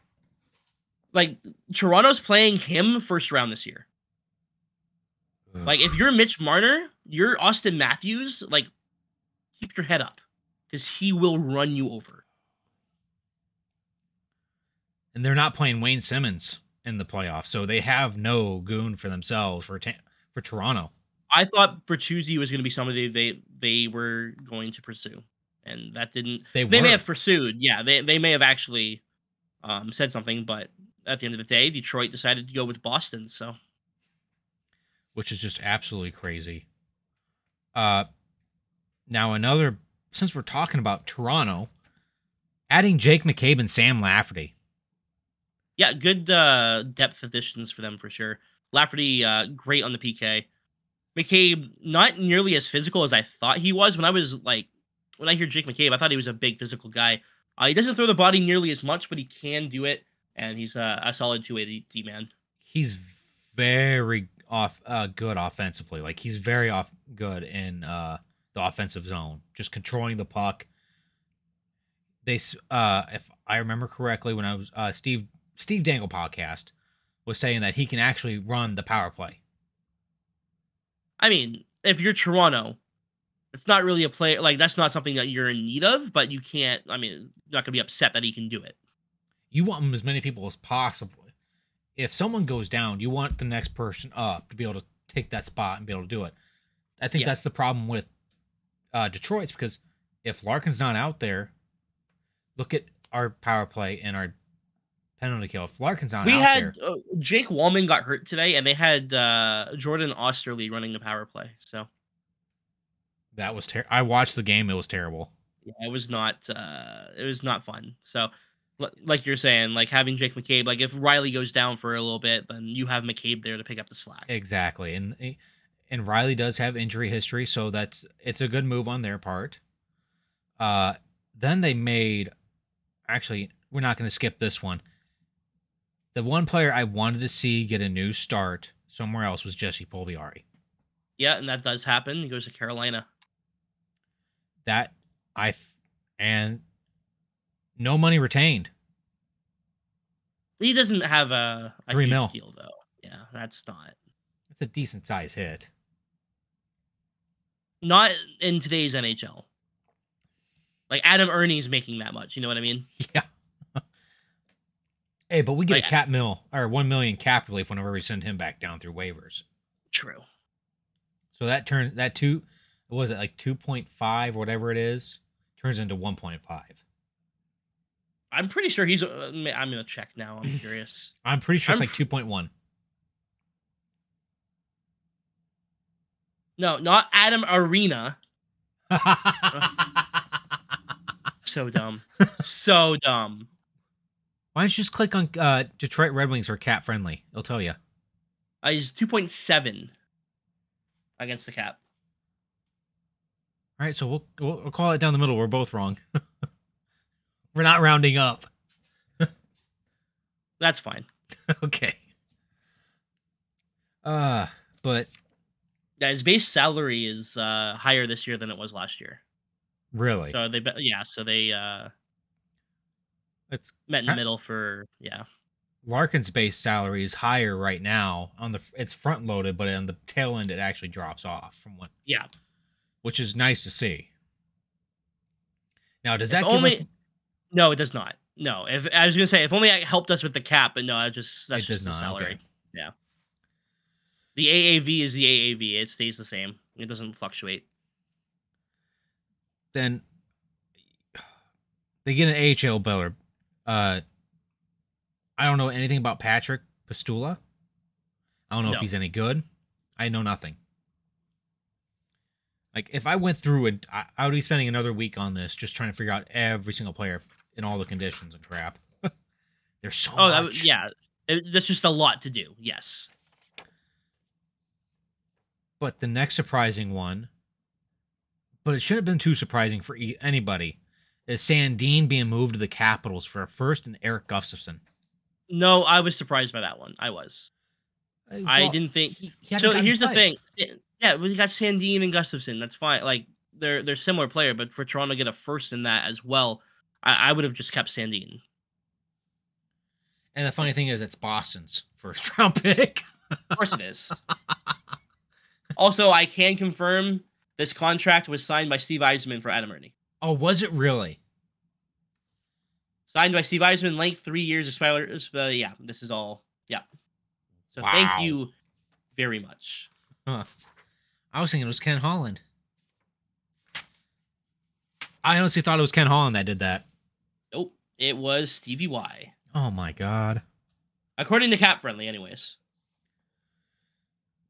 Like, Toronto's playing him first round this year. Ugh. Like, if you're Mitch Marner, you're Austin Matthews, like, keep your head up. Because he will run you over. And they're not playing Wayne Simmons in the playoffs, so they have no goon for themselves for Toronto. I thought Bertuzzi was going to be somebody they were going to pursue, and that didn't. They may have pursued, yeah. They may have actually said something, but at the end of the day, Detroit decided to go with Boston. So, which is just absolutely crazy. Now since we're talking about Toronto, adding Jake McCabe and Sam Lafferty. Yeah, good depth additions for them for sure. Lafferty, great on the PK. McCabe, not nearly as physical as I thought he was. When I hear Jake McCabe, I thought he was a big physical guy. He doesn't throw the body nearly as much, but he can do it, and he's a solid 280 D-man. He's very good offensively. Like, he's very good in the offensive zone, just controlling the puck. If I remember correctly, when I was Steve Dangle podcast was saying that he can actually run the power play. I mean, if you're Toronto, it's not really a player, like, that's not something that you're in need of, but you can't, I mean, you're not going to be upset that he can do it. You want as many people as possible. If someone goes down, you want the next person up to be able to take that spot and be able to do it. I think that's the problem with Detroit's, because if Larkin's not out there, look at our power play and our penalty kill. If Larkin's not out there. Jake Wallman got hurt today, and they had Jordan Osterley running the power play. So that was I watched the game. It was terrible. Yeah, it was not fun. So, like you're saying, like, having Jake McCabe, like, if Riley goes down for a little bit, then you have McCabe there to pick up the slack. Exactly, and Riley does have injury history, so it's a good move on their part. Then they made, actually, we're not going to skip this one. The one player I wanted to see get a new start somewhere else was Jesse Pulviari. Yeah, and that does happen. He goes to Carolina. And no money retained. He doesn't have a $3 million deal, though. Yeah, that's not. It's a decent size hit. Not in today's NHL. Like, Adam Ernie's making that much. You know what I mean? Yeah. Hey, but we get a cap mill or $1 million cap relief whenever we send him back down through waivers. True. So that turns that was it like 2.5 or whatever it is, turns into 1.5. I'm pretty sure he's. I'm gonna check now. I'm curious. I'm pretty sure it's like 2.1. No, not Adam Arena. So dumb. So dumb. Why don't you just click on Detroit Red Wings or cap friendly? It'll tell you. He's 2.7 against the cap. All right, so we'll call it down the middle. We're both wrong. We're not rounding up. That's fine. Okay. But yeah, his base salary is higher this year than it was last year. Really? So they it's met in the middle for Larkin's base salary is higher right now. It's front loaded, but on the tail end it actually drops off from what. Yeah. Which is nice to see. Now, does that give us... No, it does not. No, if I was gonna say if only it helped us with the cap, but no, that's just the salary. Okay. Yeah. The AAV is the AAV. It stays the same. It doesn't fluctuate. Then they get an AHL biller. I don't know anything about Patrick Pastula. I don't know if he's any good. I know nothing. Like, if I went through and I would be spending another week on this just trying to figure out every single player in all the conditions and crap. There's so much. That's just a lot to do. Yes. But the next surprising one, but it shouldn't have been too surprising for anybody, is Sandin being moved to the Capitals for a first and Eric Gustafsson. No, I was surprised by that one. I was. Well, I didn't think. So here's the thing. Yeah, we got Sandin and Gustafsson. That's fine. Like, they're similar player, but for Toronto to get a first in that as well, I would have just kept Sandin. And the funny thing is, it's Boston's first round pick. Of course it is. Also, I can confirm this contract was signed by Steve Yzerman for Adam Ernie. Oh, was it really? Signed by Steve Yzerman, length 3 years, expires. Yeah, this is all. Yeah. So Thank you very much. Huh. I was thinking it was Ken Holland. I honestly thought it was Ken Holland that did that. Nope. It was Stevie Y. Oh, my God. According to Cap Friendly, anyways.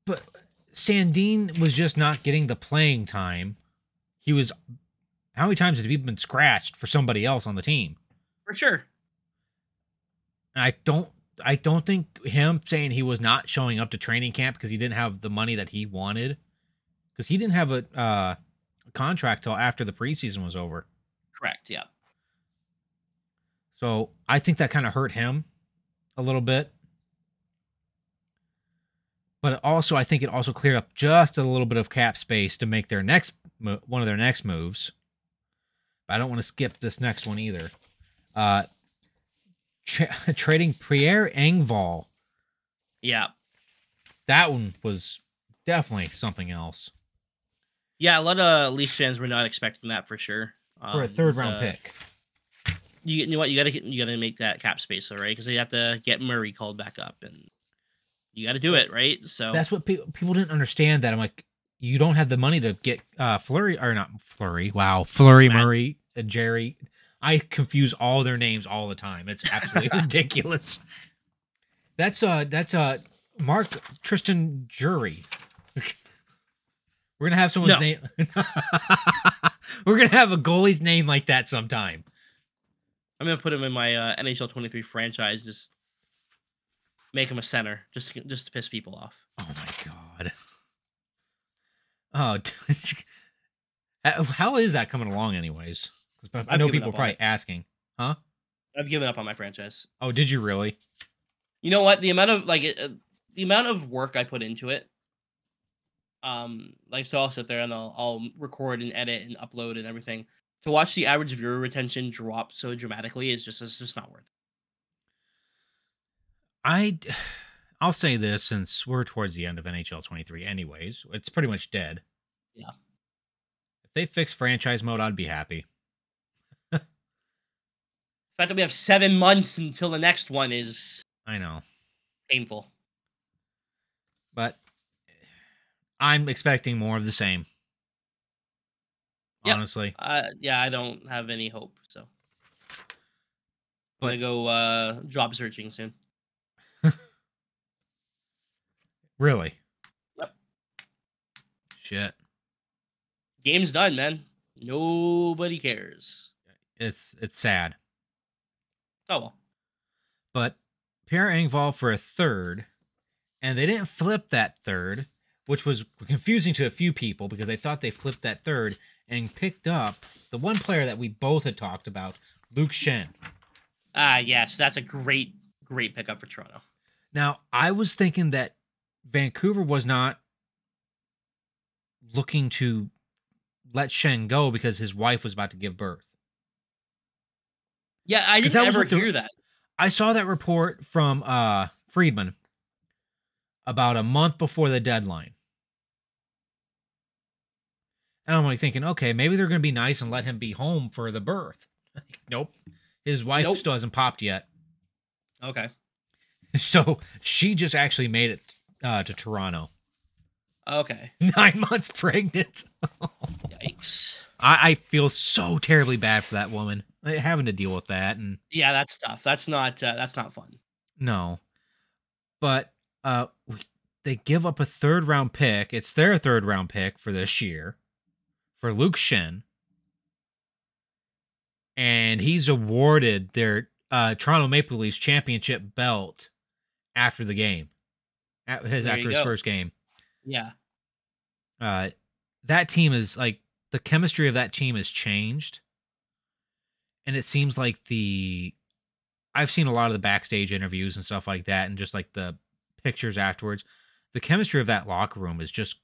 But Sandin was just not getting the playing time. He was... How many times had he been scratched for somebody else on the team? For sure. I don't think him saying he was not showing up to training camp because he didn't have the money that he wanted, because he didn't have a contract till after the preseason was over. Correct, yeah. So I think that kind of hurt him a little bit. But also, I think it also cleared up just a little bit of cap space to make their one of their next moves. But I don't want to skip this next one either. Trading Pierre Engvall. Yeah. That one was definitely something else. Yeah, a lot of Leafs fans were not expecting that for sure. For a third-round pick. You know what? You gotta make that cap space, though, right? Because they have to get Murray called back up, and you got to do it, right? So that's what people didn't understand. That I'm like, you don't have the money to get Fleury, or not Fleury. Wow, Fleury, Murray, and Jerry. I confuse all their names all the time. It's absolutely ridiculous. That's Mark Tristan Jury. We're gonna have someone's name. We're gonna have a goalie's name like that sometime. I'm gonna put him in my NHL 23 franchise. Just make him a center, just to piss people off. Oh my god. Oh, how is that coming along, anyways? I know people are probably asking, huh? I've given up on my franchise. Oh, did you really? You know what? The amount of work I put into it. So I'll sit there and I'll record and edit and upload and everything. To watch the average viewer retention drop so dramatically it's just not worth it. I'll say this, since we're towards the end of NHL 23 anyways, it's pretty much dead. Yeah. If they fix franchise mode, I'd be happy. The fact that we have 7 months until the next one is... I know. Painful. But I'm expecting more of the same. Yep. Honestly. Yeah, I don't have any hope, so. I'm going to go job searching soon. Really? Yep. Shit. Game's done, man. Nobody cares. It's sad. Oh, well. But Pierre Engvall for a third, and they didn't flip that third, which was confusing to a few people because they thought they flipped that third and picked up the one player that we both had talked about, Luke Schenn. Yes, that's a great pickup for Toronto. Now, I was thinking that Vancouver was not looking to let Schenn go because his wife was about to give birth. Yeah, I didn't ever hear that. I saw that report from Friedman about a month before the deadline. And I'm like thinking, okay, maybe they're going to be nice and let him be home for the birth. Nope. His wife still hasn't popped yet. Okay. So she just actually made it to Toronto. Okay. 9 months pregnant. Yikes. I feel so terribly bad for that woman having to deal with that. And Yeah, that's tough. That's not fun. no, but they give up a 3rd round pick. It's their 3rd round pick for this year for Luke Shen. And he's awarded their Toronto Maple Leafs championship belt after the game. After his first game. Yeah. That team is like, the chemistry of that team has changed. And it seems like I've seen a lot of the backstage interviews and stuff like that, and just like the pictures afterwards. The chemistry of that locker room is just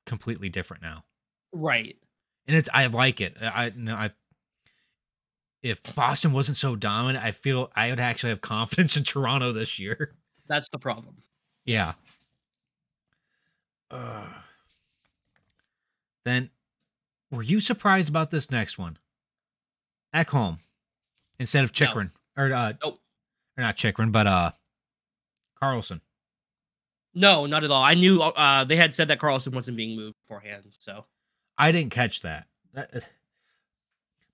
completely different now. Right. And I like it. If Boston wasn't so dominant, I feel I would actually have confidence in Toronto this year. That's the problem. Yeah. Then, were you surprised about this next one? Ekholm instead of Chikrin. No. Or nope. Or not Chikrin, but Carlson. No, not at all. I knew they had said that Carlson wasn't being moved beforehand, so I didn't catch that.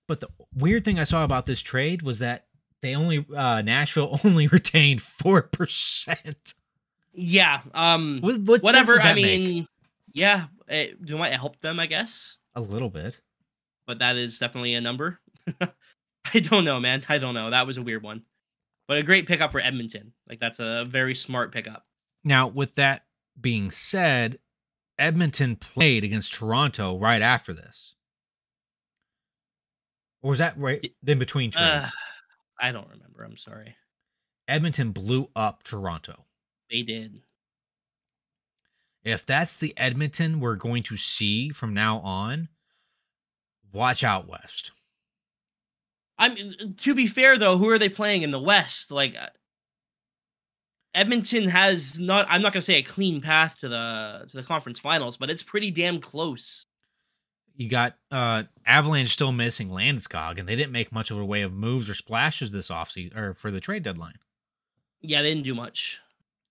But the weird thing I saw about this trade was that they Nashville only retained 4%. Yeah. What whatever. I mean, make? Yeah, it might help them, I guess. A little bit. But that is definitely a number. I don't know, man. I don't know. That was a weird one. But a great pickup for Edmonton. Like, that's a very smart pickup. Now, with that being said, Edmonton played against Toronto right after this. Or was that right in between trades? I don't remember. I'm sorry. Edmonton blew up Toronto. They did. If that's the Edmonton we're going to see from now on, watch out, West. I mean, to be fair, though, who are they playing in the West? Like, Edmonton has not. I'm not going to say a clean path to the conference finals, but it's pretty damn close. You got Avalanche still missing Landeskog, and they didn't make much of a way of moves or splashes this offseason or for the trade deadline. Yeah, they didn't do much,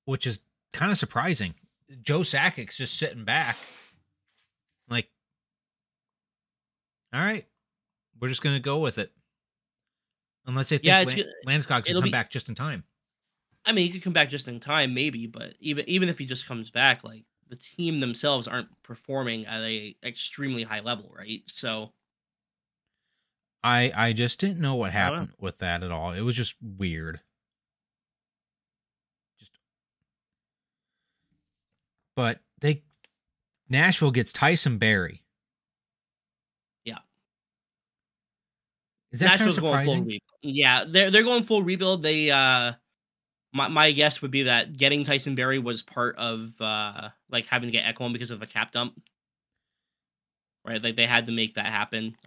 which is kind of surprising. Joe Sakic's just sitting back, like, all right, we're just going to go with it. Unless they think Landeskog can come back just in time. I mean, he could come back just in time, maybe, but even if he just comes back, like, the team themselves aren't performing at a extremely high level, right? So, I just didn't know what happened with that at all. It was just weird. But Nashville gets Tyson Barrie. Yeah. Is that Nashville's kind of surprising? Going full rebuild. Yeah, they're going full rebuild. They my guess would be that getting Tyson Barrie was part of like having to get Ekholm because of a cap dump. Right? Like, they had to make that happen.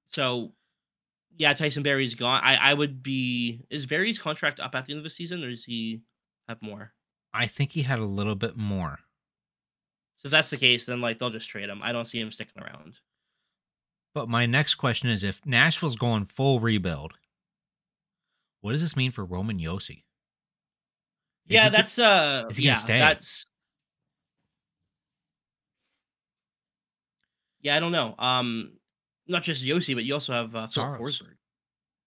So yeah, Tyson Barrie's gone. I would be. Is Barrie's contract up at the end of the season, or does he have more? I think he had a little bit more. So if that's the case, then, like, they'll just trade him. I don't see him sticking around. But my next question is, if Nashville's going full rebuild, what does this mean for Roman Josi? Yeah, is he gonna stay? Yeah, I don't know. Not just Josi, but you also have Phil Forsberg.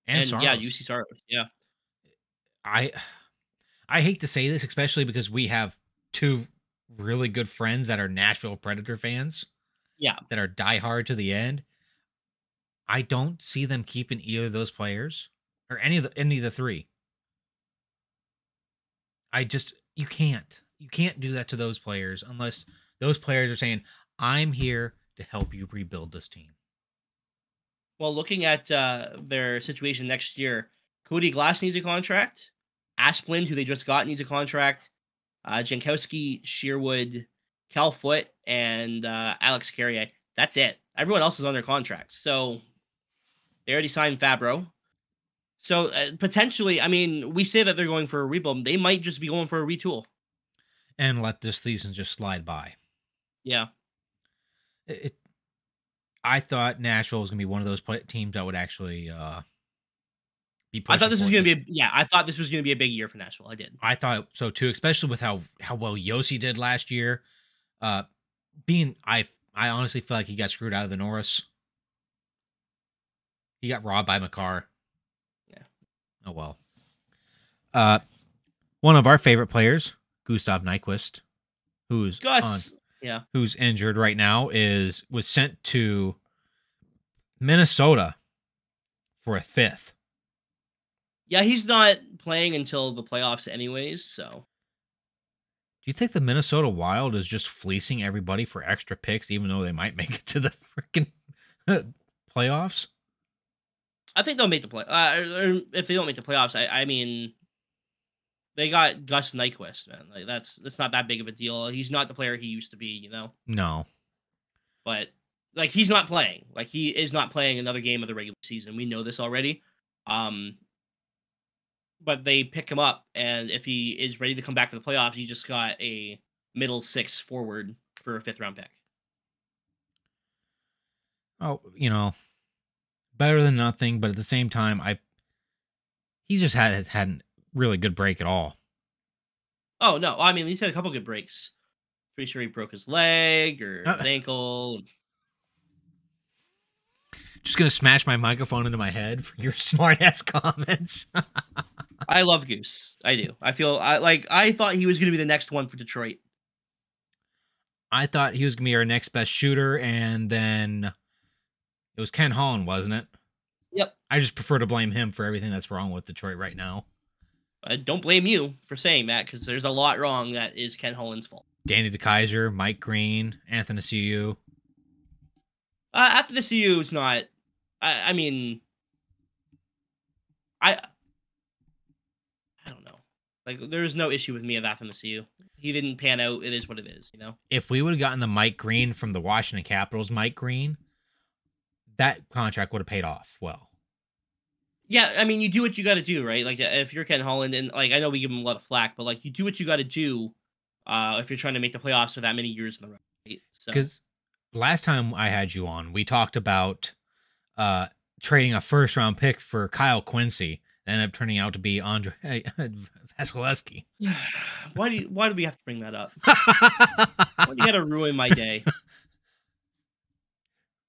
And Saros. Yeah, Juuse Saros. Yeah. I hate to say this, especially because we have two really good friends that are Nashville Predator fans. Yeah. That are diehard to the end. I don't see them keeping either of those players or any of the three. You can't do that to those players unless those players are saying, I'm here to help you rebuild this team. Well, looking at their situation next year, Cody Glass needs a contract. Asplund, who they just got, needs a contract. Jankowski, Sherwood, Cal Foote, and Alex Carrier. That's it. Everyone else is on their contracts. So they already signed Fabro. So potentially, I mean, we say that they're going for a rebuild. They might just be going for a retool. And let this season just slide by. Yeah. I thought Nashville was going to be one of those teams that would actually be pushing. I thought this was going to be I thought this was going to be a big year for Nashville. I did. I thought so too, especially with how well Josi did last year. I honestly feel like he got screwed out of the Norris. He got robbed by Makar. Yeah. Oh well. One of our favorite players, Gustav Nyquist, who's injured right now, was sent to Minnesota for a 5th. Yeah, he's not playing until the playoffs anyways, so. Do you think the Minnesota Wild is just fleecing everybody for extra picks, even though they might make it to the freaking playoffs? I think they'll make the play. Or if they don't make the playoffs, I mean, they got Gus Nyquist, man. Like that's not that big of a deal. He's not the player he used to be, you know. No, but like he's not playing. Like he is not playing another game of the regular season. We know this already. But they pick him up, and if he is ready to come back for the playoffs, he just got a middle 6 forward for a 5th round pick. Oh, better than nothing, but at the same time, he just hadn't a really good break at all. Oh no, I mean he's had a couple good breaks. Pretty sure he broke his leg or his ankle. Just gonna smash my microphone into my head for your smart ass comments. I love Goose. I do. I thought he was gonna be the next one for Detroit. I thought he was gonna be our next best shooter, and then it was Ken Holland, wasn't it? Yep. I just prefer to blame him for everything that's wrong with Detroit right now. I don't blame you for saying that, because there's a lot wrong that is Ken Holland's fault. Danny DeKeyser, Mike Green, Anthony CU. After the CU is not. I mean, I don't know. Like, there's no issue with me of after the CU. He didn't pan out. It is what it is, you know? If we would have gotten the Mike Green from the Washington Capitals, Mike Green, that contract would have paid off well. Yeah, I mean, you do what you got to do, right? Like, if you're Ken Holland, and, like, I know we give him a lot of flack, but, like, you do what you got to do if you're trying to make the playoffs for that many years in a row, right? Because last time I had you on, we talked about trading a first-round pick for Kyle Quincy. That ended up turning out to be Andre Vasilevsky. Why do we have to bring that up? Why do you got to ruin my day?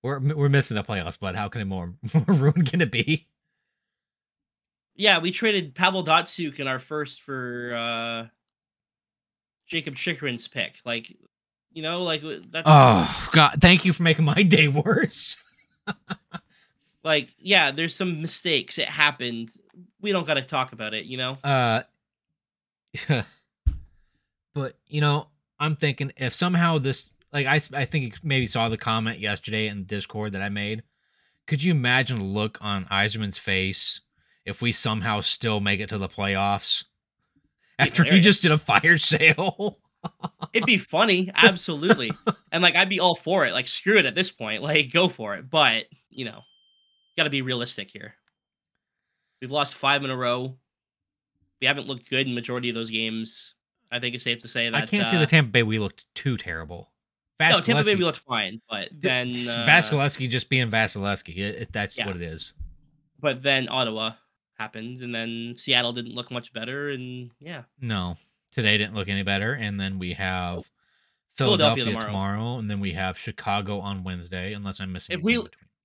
We're missing the playoffs, but how can it more ruined can it be? Yeah, we traded Pavel Datsyuk in our first for Jacob Chikrin's pick. Like, you know, like that's. Oh God! Thank you for making my day worse. Like, yeah, there's some mistakes. It happened. We don't got to talk about it, you know. But I'm thinking if somehow this, like, I think you maybe saw the comment yesterday in the Discord that I made. Could you imagine the look on Yzerman's face if we somehow still make it to the playoffs after he just did a fire sale? It'd be funny, absolutely. And like, I'd be all for it. Like, screw it at this point. Like, go for it. But, got to be realistic here. We've lost 5 in a row. We haven't looked good in majority of those games. I think it's safe to say that. I can't say the Tampa Bay we looked too terrible. No, Tampa Bay we looked fine, but then Vasilevsky just being Vasilevsky. That's what it is. But then Ottawa happened, and then Seattle didn't look much better, and yeah. No, today didn't look any better, and then we have Philadelphia tomorrow, and then we have Chicago on Wednesday, unless I'm missing.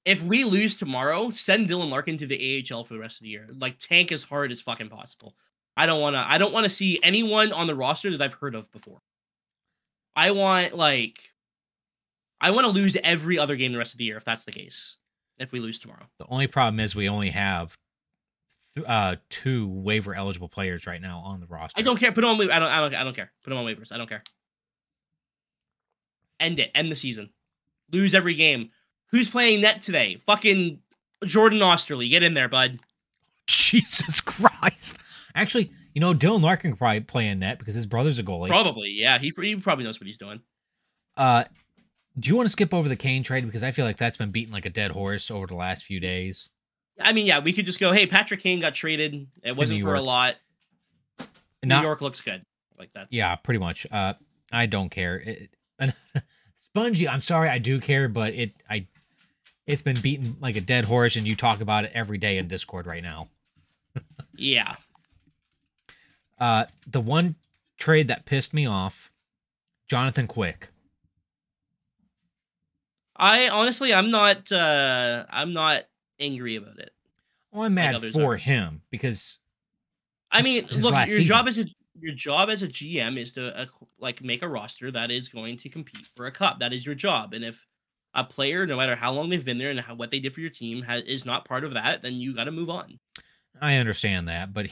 If we lose tomorrow, send Dylan Larkin to the AHL for the rest of the year. Like, tank as hard as fucking possible. I don't want to see anyone on the roster that I've heard of before. I want to lose every other game the rest of the year if that's the case. If we lose tomorrow. The only problem is we only have 2 waiver eligible players right now on the roster. I don't care. Put them on. I don't care. Put them on waivers. I don't care. End it. End the season. Lose every game. Who's playing net today? Fucking Jordan Osterley. Get in there, bud. Jesus Christ. Actually, Dylan Larkin could probably play in net because his brother's a goalie. Probably, yeah. He probably knows what he's doing. Do you want to skip over the Kane trade? Because I feel like that's been beaten like a dead horse over the last few days. I mean, yeah, we could just go, hey, Patrick Kane got traded. It wasn't for a lot. New York looks good. Like that. Yeah, pretty much. I don't care. Spongy, I'm sorry, I do care, but it's been beaten like a dead horse, and you talk about it every day in Discord right now. Yeah. The one trade that pissed me off, Jonathan Quick. I'm not angry about it. Well, I'm mad for him because I mean, his look, last your season. job as a GM is to like make a roster that is going to compete for a cup. That is your job. And if a player, no matter how long they've been there and what they did for your team, is not part of that, then you got to move on. I understand that, but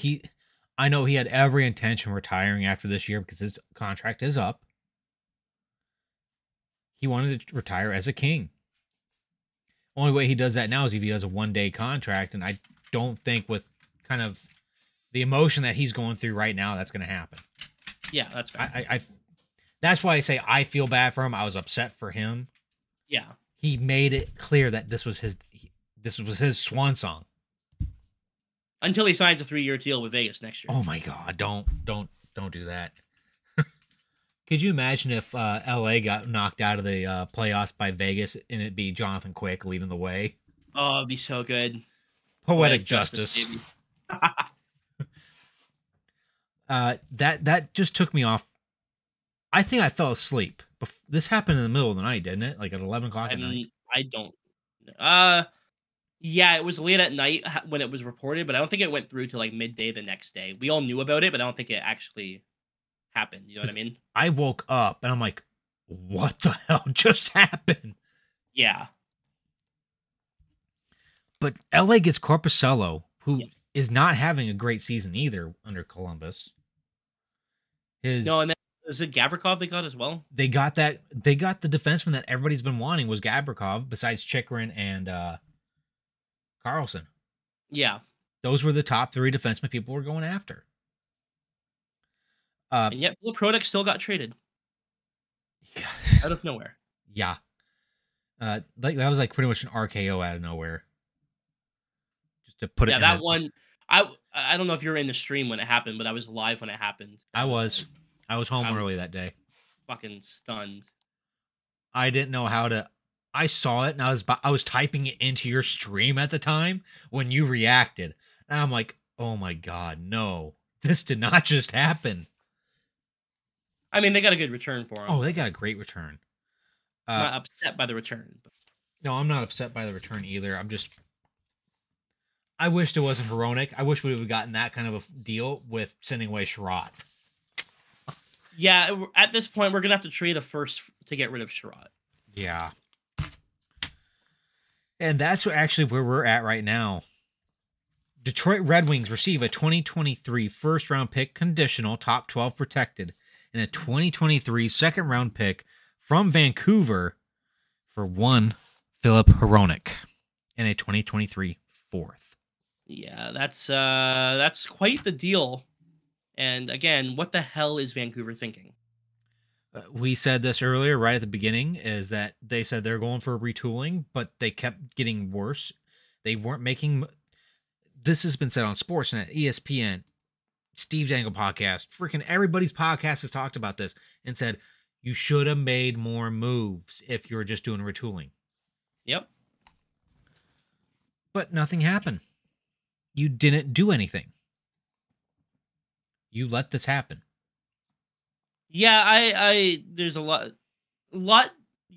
I know he had every intention of retiring after this year because his contract is up. He wanted to retire as a king. Only way he does that now is if he does a 1-day contract, and I don't think with kind of the emotion that he's going through right now, that's going to happen. Yeah, that's fair. I that's why I say I feel bad for him. I was upset for him. Yeah, he made it clear that this was his swan song. Until he signs a 3-year deal with Vegas next year. Oh my God! Don't do that. Could you imagine if LA got knocked out of the playoffs by Vegas and it'd be Jonathan Quick leading the way? Oh, it'd be so good. Poetic justice. That just took me off. I think I fell asleep. This happened in the middle of the night, didn't it? Like at 11 o'clock at night. I don't. Yeah, it was late at night when it was reported, but I don't think it went through to like midday the next day. We all knew about it, but I don't think it actually happened. You know what I mean? I woke up and I'm like, what the hell just happened? Yeah. But LA gets Corpuscello, who is not having a great season either under Columbus. No, and then was it Gavrikov they got as well? They got the defenseman that everybody's been wanting was Gavrikov, besides Chychrun and Carlson. Yeah. Those were the top 3 defensemen people were going after. And yet Philip Hronek still got traded. Yeah. Out of nowhere. Yeah. Like that was like pretty much an RKO out of nowhere. Just to put it in that one. I don't know if you were in the stream when it happened, but I was live when it happened. I was home early that day. Fucking stunned. I didn't know how to. I saw it and I was typing it into your stream at the time when you reacted. And I'm like, oh my God, no. This did not just happen. I mean, they got a good return for him. Oh, they got a great return. I'm not upset by the return. No, I'm not upset by the return either. I wished it wasn't Hronek. I wish we would have gotten that kind of a deal with sending away Sherratt. Yeah, at this point, we're going to have to trade a first to get rid of Sherratt. Yeah. And that's actually where we're at right now. Detroit Red Wings receive a 2023 first-round pick conditional, top 12 protected, and a 2023 second-round pick from Vancouver for one Philip Hronek and a 2023 fourth. Yeah, that's quite the deal. And again, what the hell is Vancouver thinking? We said this earlier, right at the beginning, is that they said they're going for retooling, but they kept getting worse. They weren't making... This has been said on Sportsnet, ESPN, Steve Dangle podcast, freaking everybody's podcast has talked about this and said, you should have made more moves if you were just doing retooling. Yep. But nothing happened. You didn't do anything. You let this happen. Yeah, I there's a lot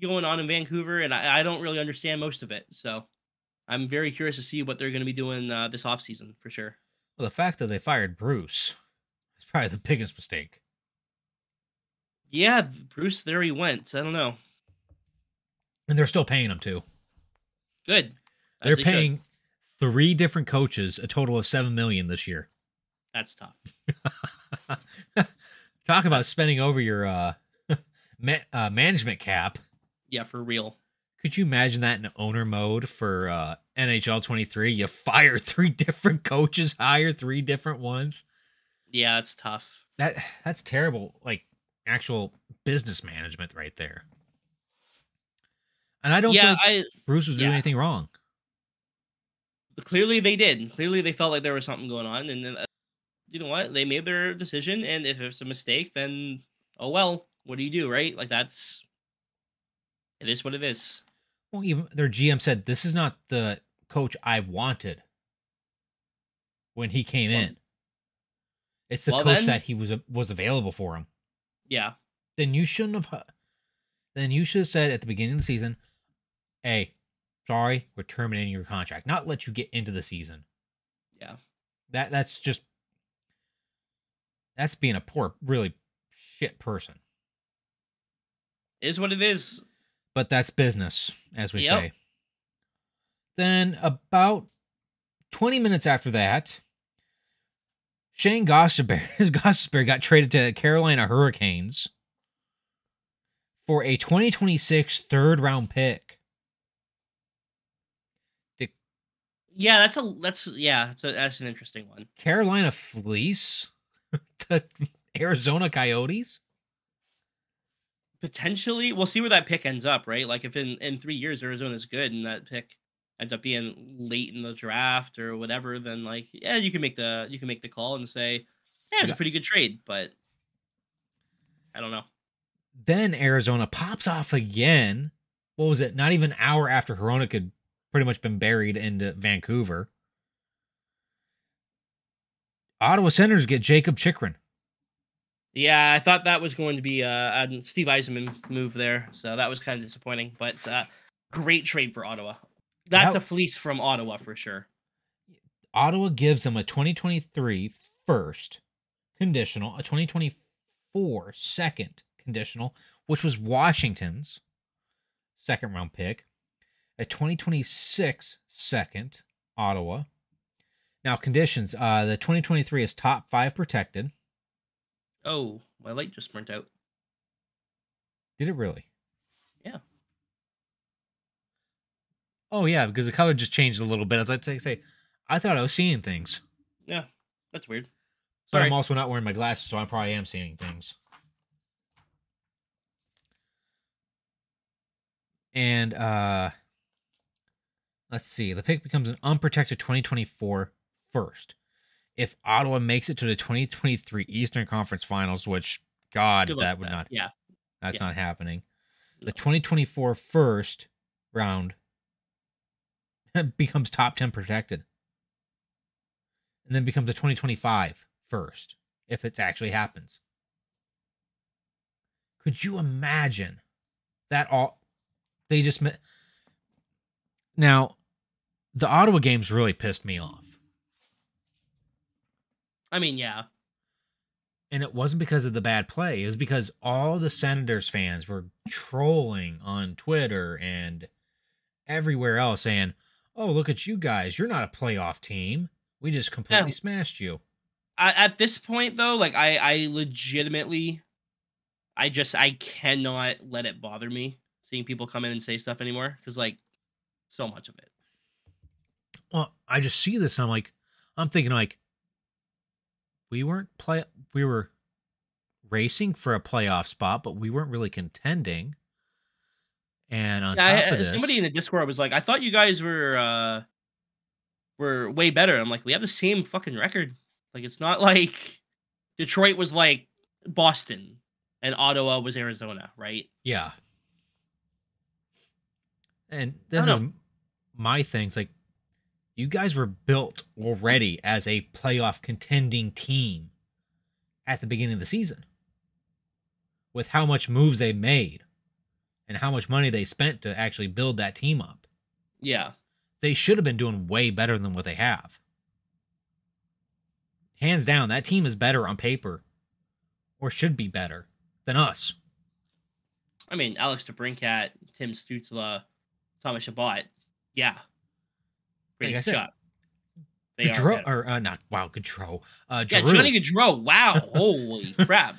going on in Vancouver, and I don't really understand most of it. So I'm very curious to see what they're going to be doing this offseason, for sure. Well, the fact that they fired Bruce is probably the biggest mistake. Yeah, Bruce, there he went. I don't know. And they're still paying him, too. Good. They're paying 3 different coaches a total of $7 million this year. That's tough. Talk about spending over your management cap. Yeah, for real. Could you imagine that in owner mode for NHL 23? You fire 3 different coaches, hire 3 different ones. Yeah, it's tough. That's terrible. Like actual business management right there. And I don't think Bruce was doing anything wrong. But clearly they did. Clearly they felt like there was something going on, and then you know what? They made their decision, and if it's a mistake, then oh well. What do you do, right? Like it is what it is. Well, even their GM said this is not the coach I wanted when he came in. It's the coach that he was available for him. Yeah. Then you shouldn't have. Then you should have said at the beginning of the season, hey, sorry, we're terminating your contract. Not let you get into the season. Yeah. That's being a poor, really shit person. It is what it is. But that's business, as we Yep. say. Then about 20 minutes after that, Shane Gostisbehere got traded to Carolina Hurricanes for a 2026 third-round pick. Yeah, that's an interesting one. Carolina fleece the Arizona Coyotes? Potentially, we'll see where that pick ends up, right? Like if in 3 years Arizona's good and that pick ends up being late in the draft or whatever, then like yeah, you can make the call and say, yeah, it's a pretty good trade, but I don't know. Then Arizona pops off again. What was it? Not even an hour after Hronek had pretty much been buried into Vancouver. Ottawa Senators get Jacob Chychrun. Yeah, I thought that was going to be a Steve Yzerman move there, so that was kind of disappointing. But great trade for Ottawa. That's a fleece from Ottawa for sure. Ottawa gives them a 2023 first conditional, a 2024 second conditional, which was Washington's second round pick, a 2026 second, Ottawa. Now, conditions, the 2023 is top 5 protected. Oh, my light just burnt out. Did it really? Yeah. Oh, yeah, because the color just changed a little bit. As I'd say, I thought I was seeing things. Yeah, that's weird. But I'm also not wearing my glasses, so I probably am seeing things. And, let's see. The pick becomes an unprotected 2024 first. If Ottawa makes it to the 2023 Eastern Conference Finals, which, God, that would not... Yeah. That's not happening. The 2024 first round becomes top 10 protected. And then becomes a 2025 first, if it actually happens. Could you imagine that all... They just... Now, the Ottawa games really pissed me off. I mean, yeah. And it wasn't because of the bad play. It was because all the Senators fans were trolling on Twitter and everywhere else saying, oh, look at you guys. You're not a playoff team. We just completely smashed you. At this point, though, like, I legitimately... I cannot let it bother me seeing people come in and say stuff anymore. Because, like, so much of it. Well, I just see this and I'm thinking, like, we were racing for a playoff spot, but we weren't really contending. And on top of this, somebody in the Discord was like, I thought you guys were way better. I'm like, we have the same fucking record. Like, it's not like Detroit was like Boston and Ottawa was Arizona, right? Yeah. And this is my thing. It's like, you guys were built already as a playoff contending team at the beginning of the season. With how much moves they made and how much money they spent to actually build that team up. Yeah. They should have been doing way better than what they have. Hands down, that team is better on paper, or should be better, than us. I mean, Alex DeBrincat, Tim Stützle, Thomas Chabot, yeah. Pretty good shot. Gaudreau, or not, wow, Gaudreau. Yeah, Johnny Gaudreau, wow, holy crap.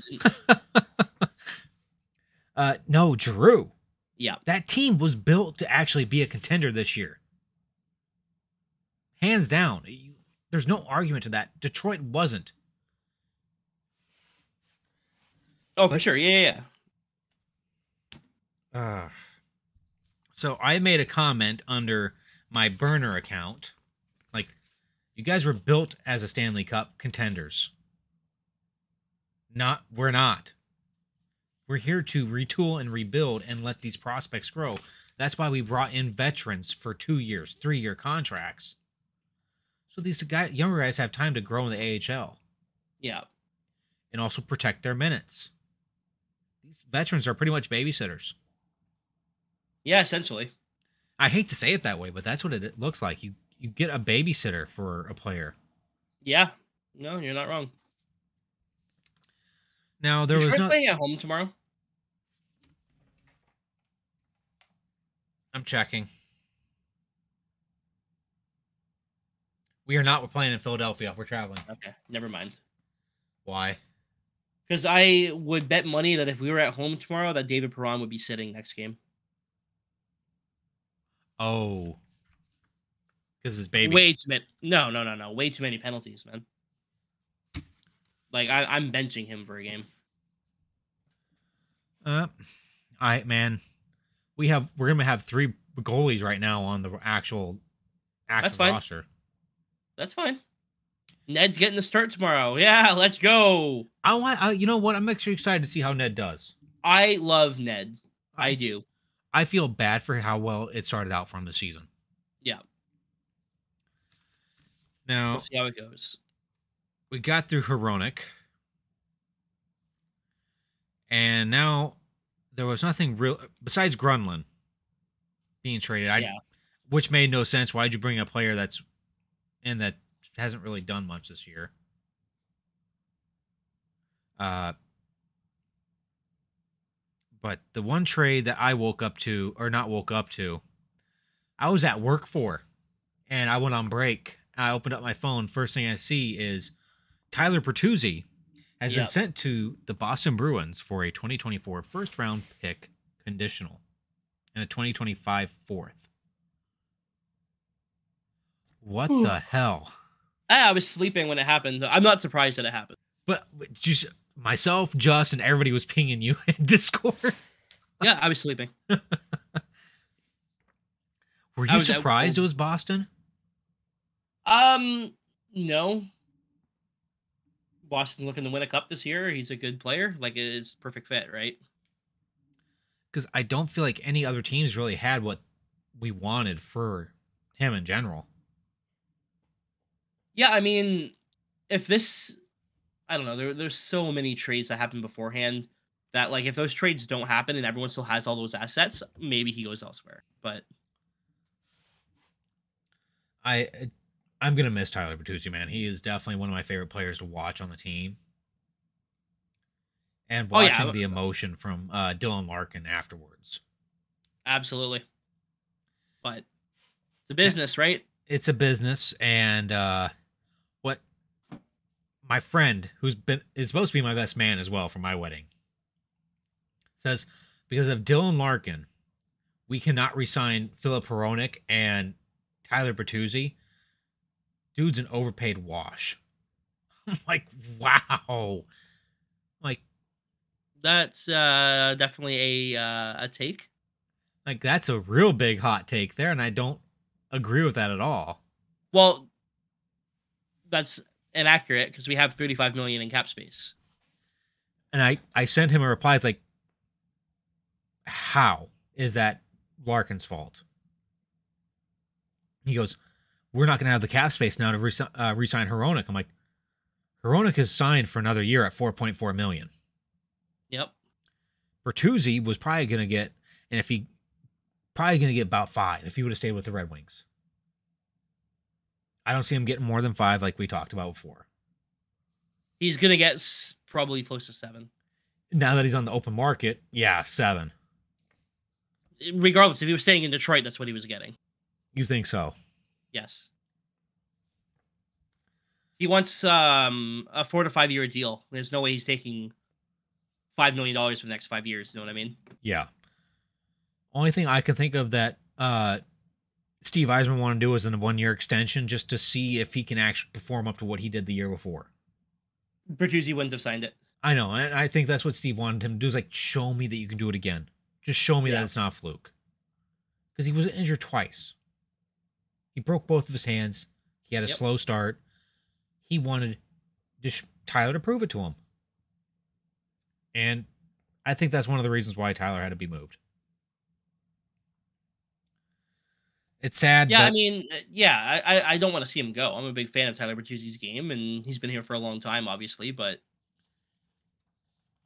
No, Drew. Yeah. That team was built to actually be a contender this year. Hands down. There's no argument to that. Detroit wasn't. Oh, for sure. Yeah. So I made a comment under my burner account. Like, you guys were built as a Stanley Cup contenders. We're not. We're here to retool and rebuild and let these prospects grow. That's why we brought in veterans for 2 years, 3-year contracts. So these younger guys have time to grow in the AHL. Yeah. And also protect their minutes. These veterans are pretty much babysitters. Yeah, essentially. I hate to say it that way, but that's what it looks like. You get a babysitter for a player. Yeah. No, you're not wrong. Now there Is was Troy no. playing at home tomorrow? I'm checking. We are not. We're playing in Philadelphia. We're traveling. Okay, never mind. Why? Because I would bet money that if we were at home tomorrow, that David Perron would be sitting next game. Oh. Because of his baby. Way too many. No. Way too many penalties, man. Like, I'm benching him for a game. Man. We're gonna have 3 goalies right now on the actual active roster. That's fine. Ned's getting the start tomorrow. Yeah, let's go. You know what? I'm actually excited to see how Ned does. I love Ned. I do. I feel bad for how well it started out from the season. Yeah. Now, we'll see how it goes. We got through Hronek. And now there was nothing real besides Grunlin being traded. Which made no sense. Why'd you bring a player that hasn't really done much this year? But the one trade that I I was at work for, and I went on break. I opened up my phone. First thing I see is Tyler Bertuzzi has been sent to the Boston Bruins for a 2024 first-round pick conditional and a 2025 fourth. What the hell? I was sleeping when it happened. I'm not surprised that it happened. But just myself, and everybody was pinging you in Discord. Yeah, I was sleeping. Were you surprised it was Boston? No. Boston's looking to win a cup this year. He's a good player. Like, it's perfect fit, right? Because I don't feel like any other teams really had what we wanted for him in general. Yeah, I mean, if this, I don't know, there's so many trades that happen beforehand that, like, if those trades don't happen and everyone still has all those assets, maybe he goes elsewhere. But I'm going to miss Tyler Bertuzzi, man. He is definitely one of my favorite players to watch on the team. And watching the emotion from Dylan Larkin afterwards. Absolutely. But it's a business, right? It's a business. And what my friend, is supposed to be my best man as well for my wedding, says, because of Dylan Larkin, we cannot re-sign Filip Hronek and Tyler Bertuzzi. Dude's an overpaid wash. I'm like, wow. Like, that's definitely a take. Like, that's a real big hot take there, and I don't agree with that at all. Well, that's inaccurate because we have $35 million in cap space. And I sent him a reply. It's like, how is that Larkin's fault? He goes, we're not going to have the cap space now to re-sign Hronek. I'm like, Hronek is signed for another year at $4.4 million. Yep. Bertuzzi was probably going to get, about 5 if he would have stayed with the Red Wings. I don't see him getting more than 5 like we talked about before. He's going to get probably close to 7. Now that he's on the open market, 7. Regardless, if he was staying in Detroit, that's what he was getting. You think so? Yes. He wants a 4 to 5 year deal. There's no way he's taking $5 million for the next 5 years. You know what I mean? Yeah. Only thing I can think of that Steve Yzerman wanted to do is a 1-year extension just to see if he can actually perform up to what he did the year before. Bertuzzi wouldn't have signed it. I know, and I think that's what Steve wanted him to do, is like, show me that you can do it again. Just show me that it's not a fluke. Because he was injured twice. He broke both of his hands. He had a slow start. He wanted Tyler to prove it to him. And I think that's one of the reasons why Tyler had to be moved. It's sad. Yeah, but I mean, I don't want to see him go. I'm a big fan of Tyler Bertuzzi's game, and he's been here for a long time, obviously, but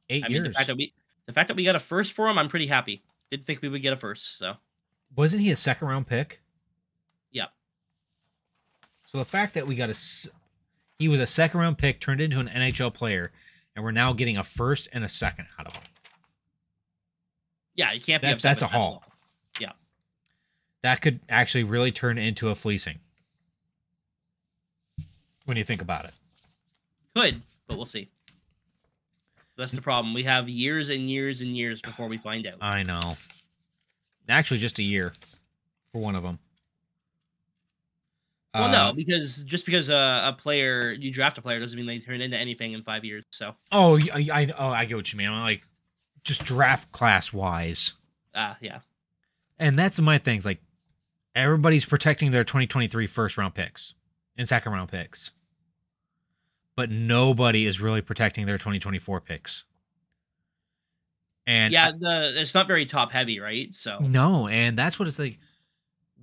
8 years. The fact that we got a first for him, I'm pretty happy. Didn't think we would get a first, so. wasn't he a second round pick? Yeah. So the fact that he was a second round pick turned into an NHL player, and we're now getting a first and a second out of him. Yeah, you can't be upset. That's a haul. Yeah. That could actually really turn into a fleecing when you think about it. Could, but we'll see. That's the problem. We have years and years and years before we find out. I know. Actually, just a year for one of them. Well, no, because just because you draft a player doesn't mean they turn into anything in 5 years. So. Oh, I get what you mean. I'm like, just draft class wise. Yeah. And that's my things. Like, everybody's protecting their 2023 first round picks and second round picks, but nobody is really protecting their 2024 picks. And yeah, it's not very top heavy, right? So no, and that's what it's like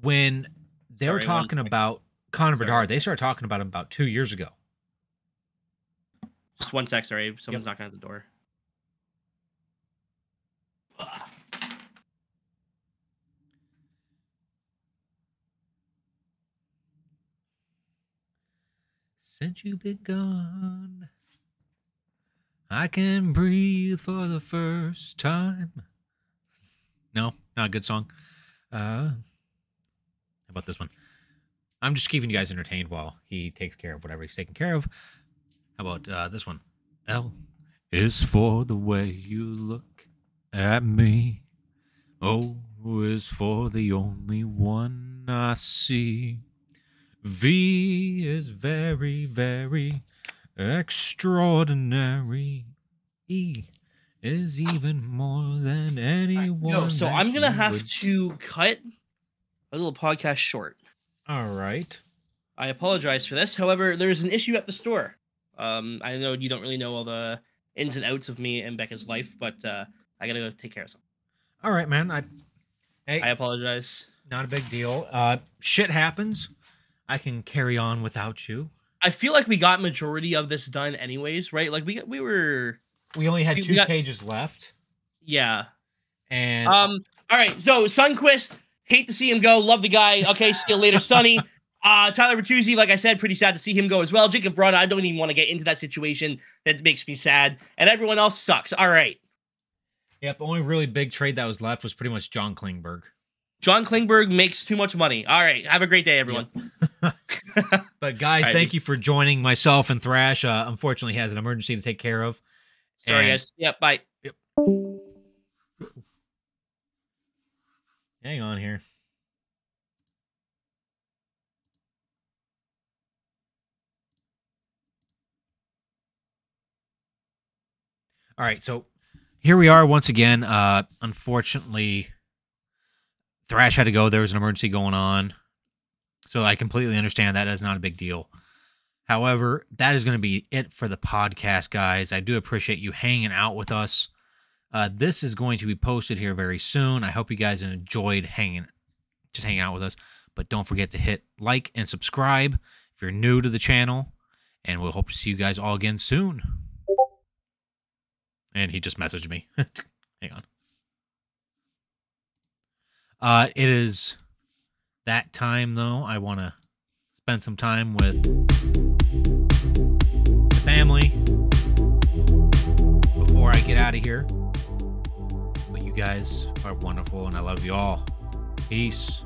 when they were talking about Connor Bedard. They started talking about him about 2 years ago. Just one sec, sorry. Someone's knocking at the door. Since you've been gone, I can breathe for the first time. No, not a good song. How about this one? I'm just keeping you guys entertained while he takes care of whatever he's taking care of. How about this one? L is for the way you look at me. O is for the only one I see. V is very, very extraordinary. E is even more than anyone. So I'm going to have to cut a little podcast short. All right. I apologize for this. However, there's an issue at the store. I know you don't really know all the ins and outs of me and Becca's life, but I got to go take care of something. All right, man. I apologize. Not a big deal. Shit happens. I can carry on without you. I feel like we got majority of this done anyways, right? Like we only had two pages left. Yeah. And all right. So Sunquist, hate to see him go. Love the guy. Okay, see you later, Sonny. Tyler Bertuzzi, like I said, pretty sad to see him go as well. Jacob Vrana, I don't even want to get into that situation. That makes me sad. And everyone else sucks. All right. Yep, the only really big trade that was left was pretty much John Klingberg. John Klingberg makes too much money. All right. Have a great day, everyone. Yep. But guys, thank you for joining myself and Thrash. Unfortunately, he has an emergency to take care of. Sorry, guys. Yep, bye. Yep. Hang on here. All right, so here we are once again. Unfortunately, Thrash had to go. There was an emergency going on. So I completely understand that is not a big deal. However, that is going to be it for the podcast, guys. I do appreciate you hanging out with us. This is going to be posted here very soon. I hope you guys enjoyed hanging out with us. But don't forget to hit like and subscribe if you're new to the channel. And we'll hope to see you guys all again soon. And he just messaged me. Hang on. It is that time, though. I want to spend some time with the family before I get out of here. But you guys are wonderful, and I love you all. Peace.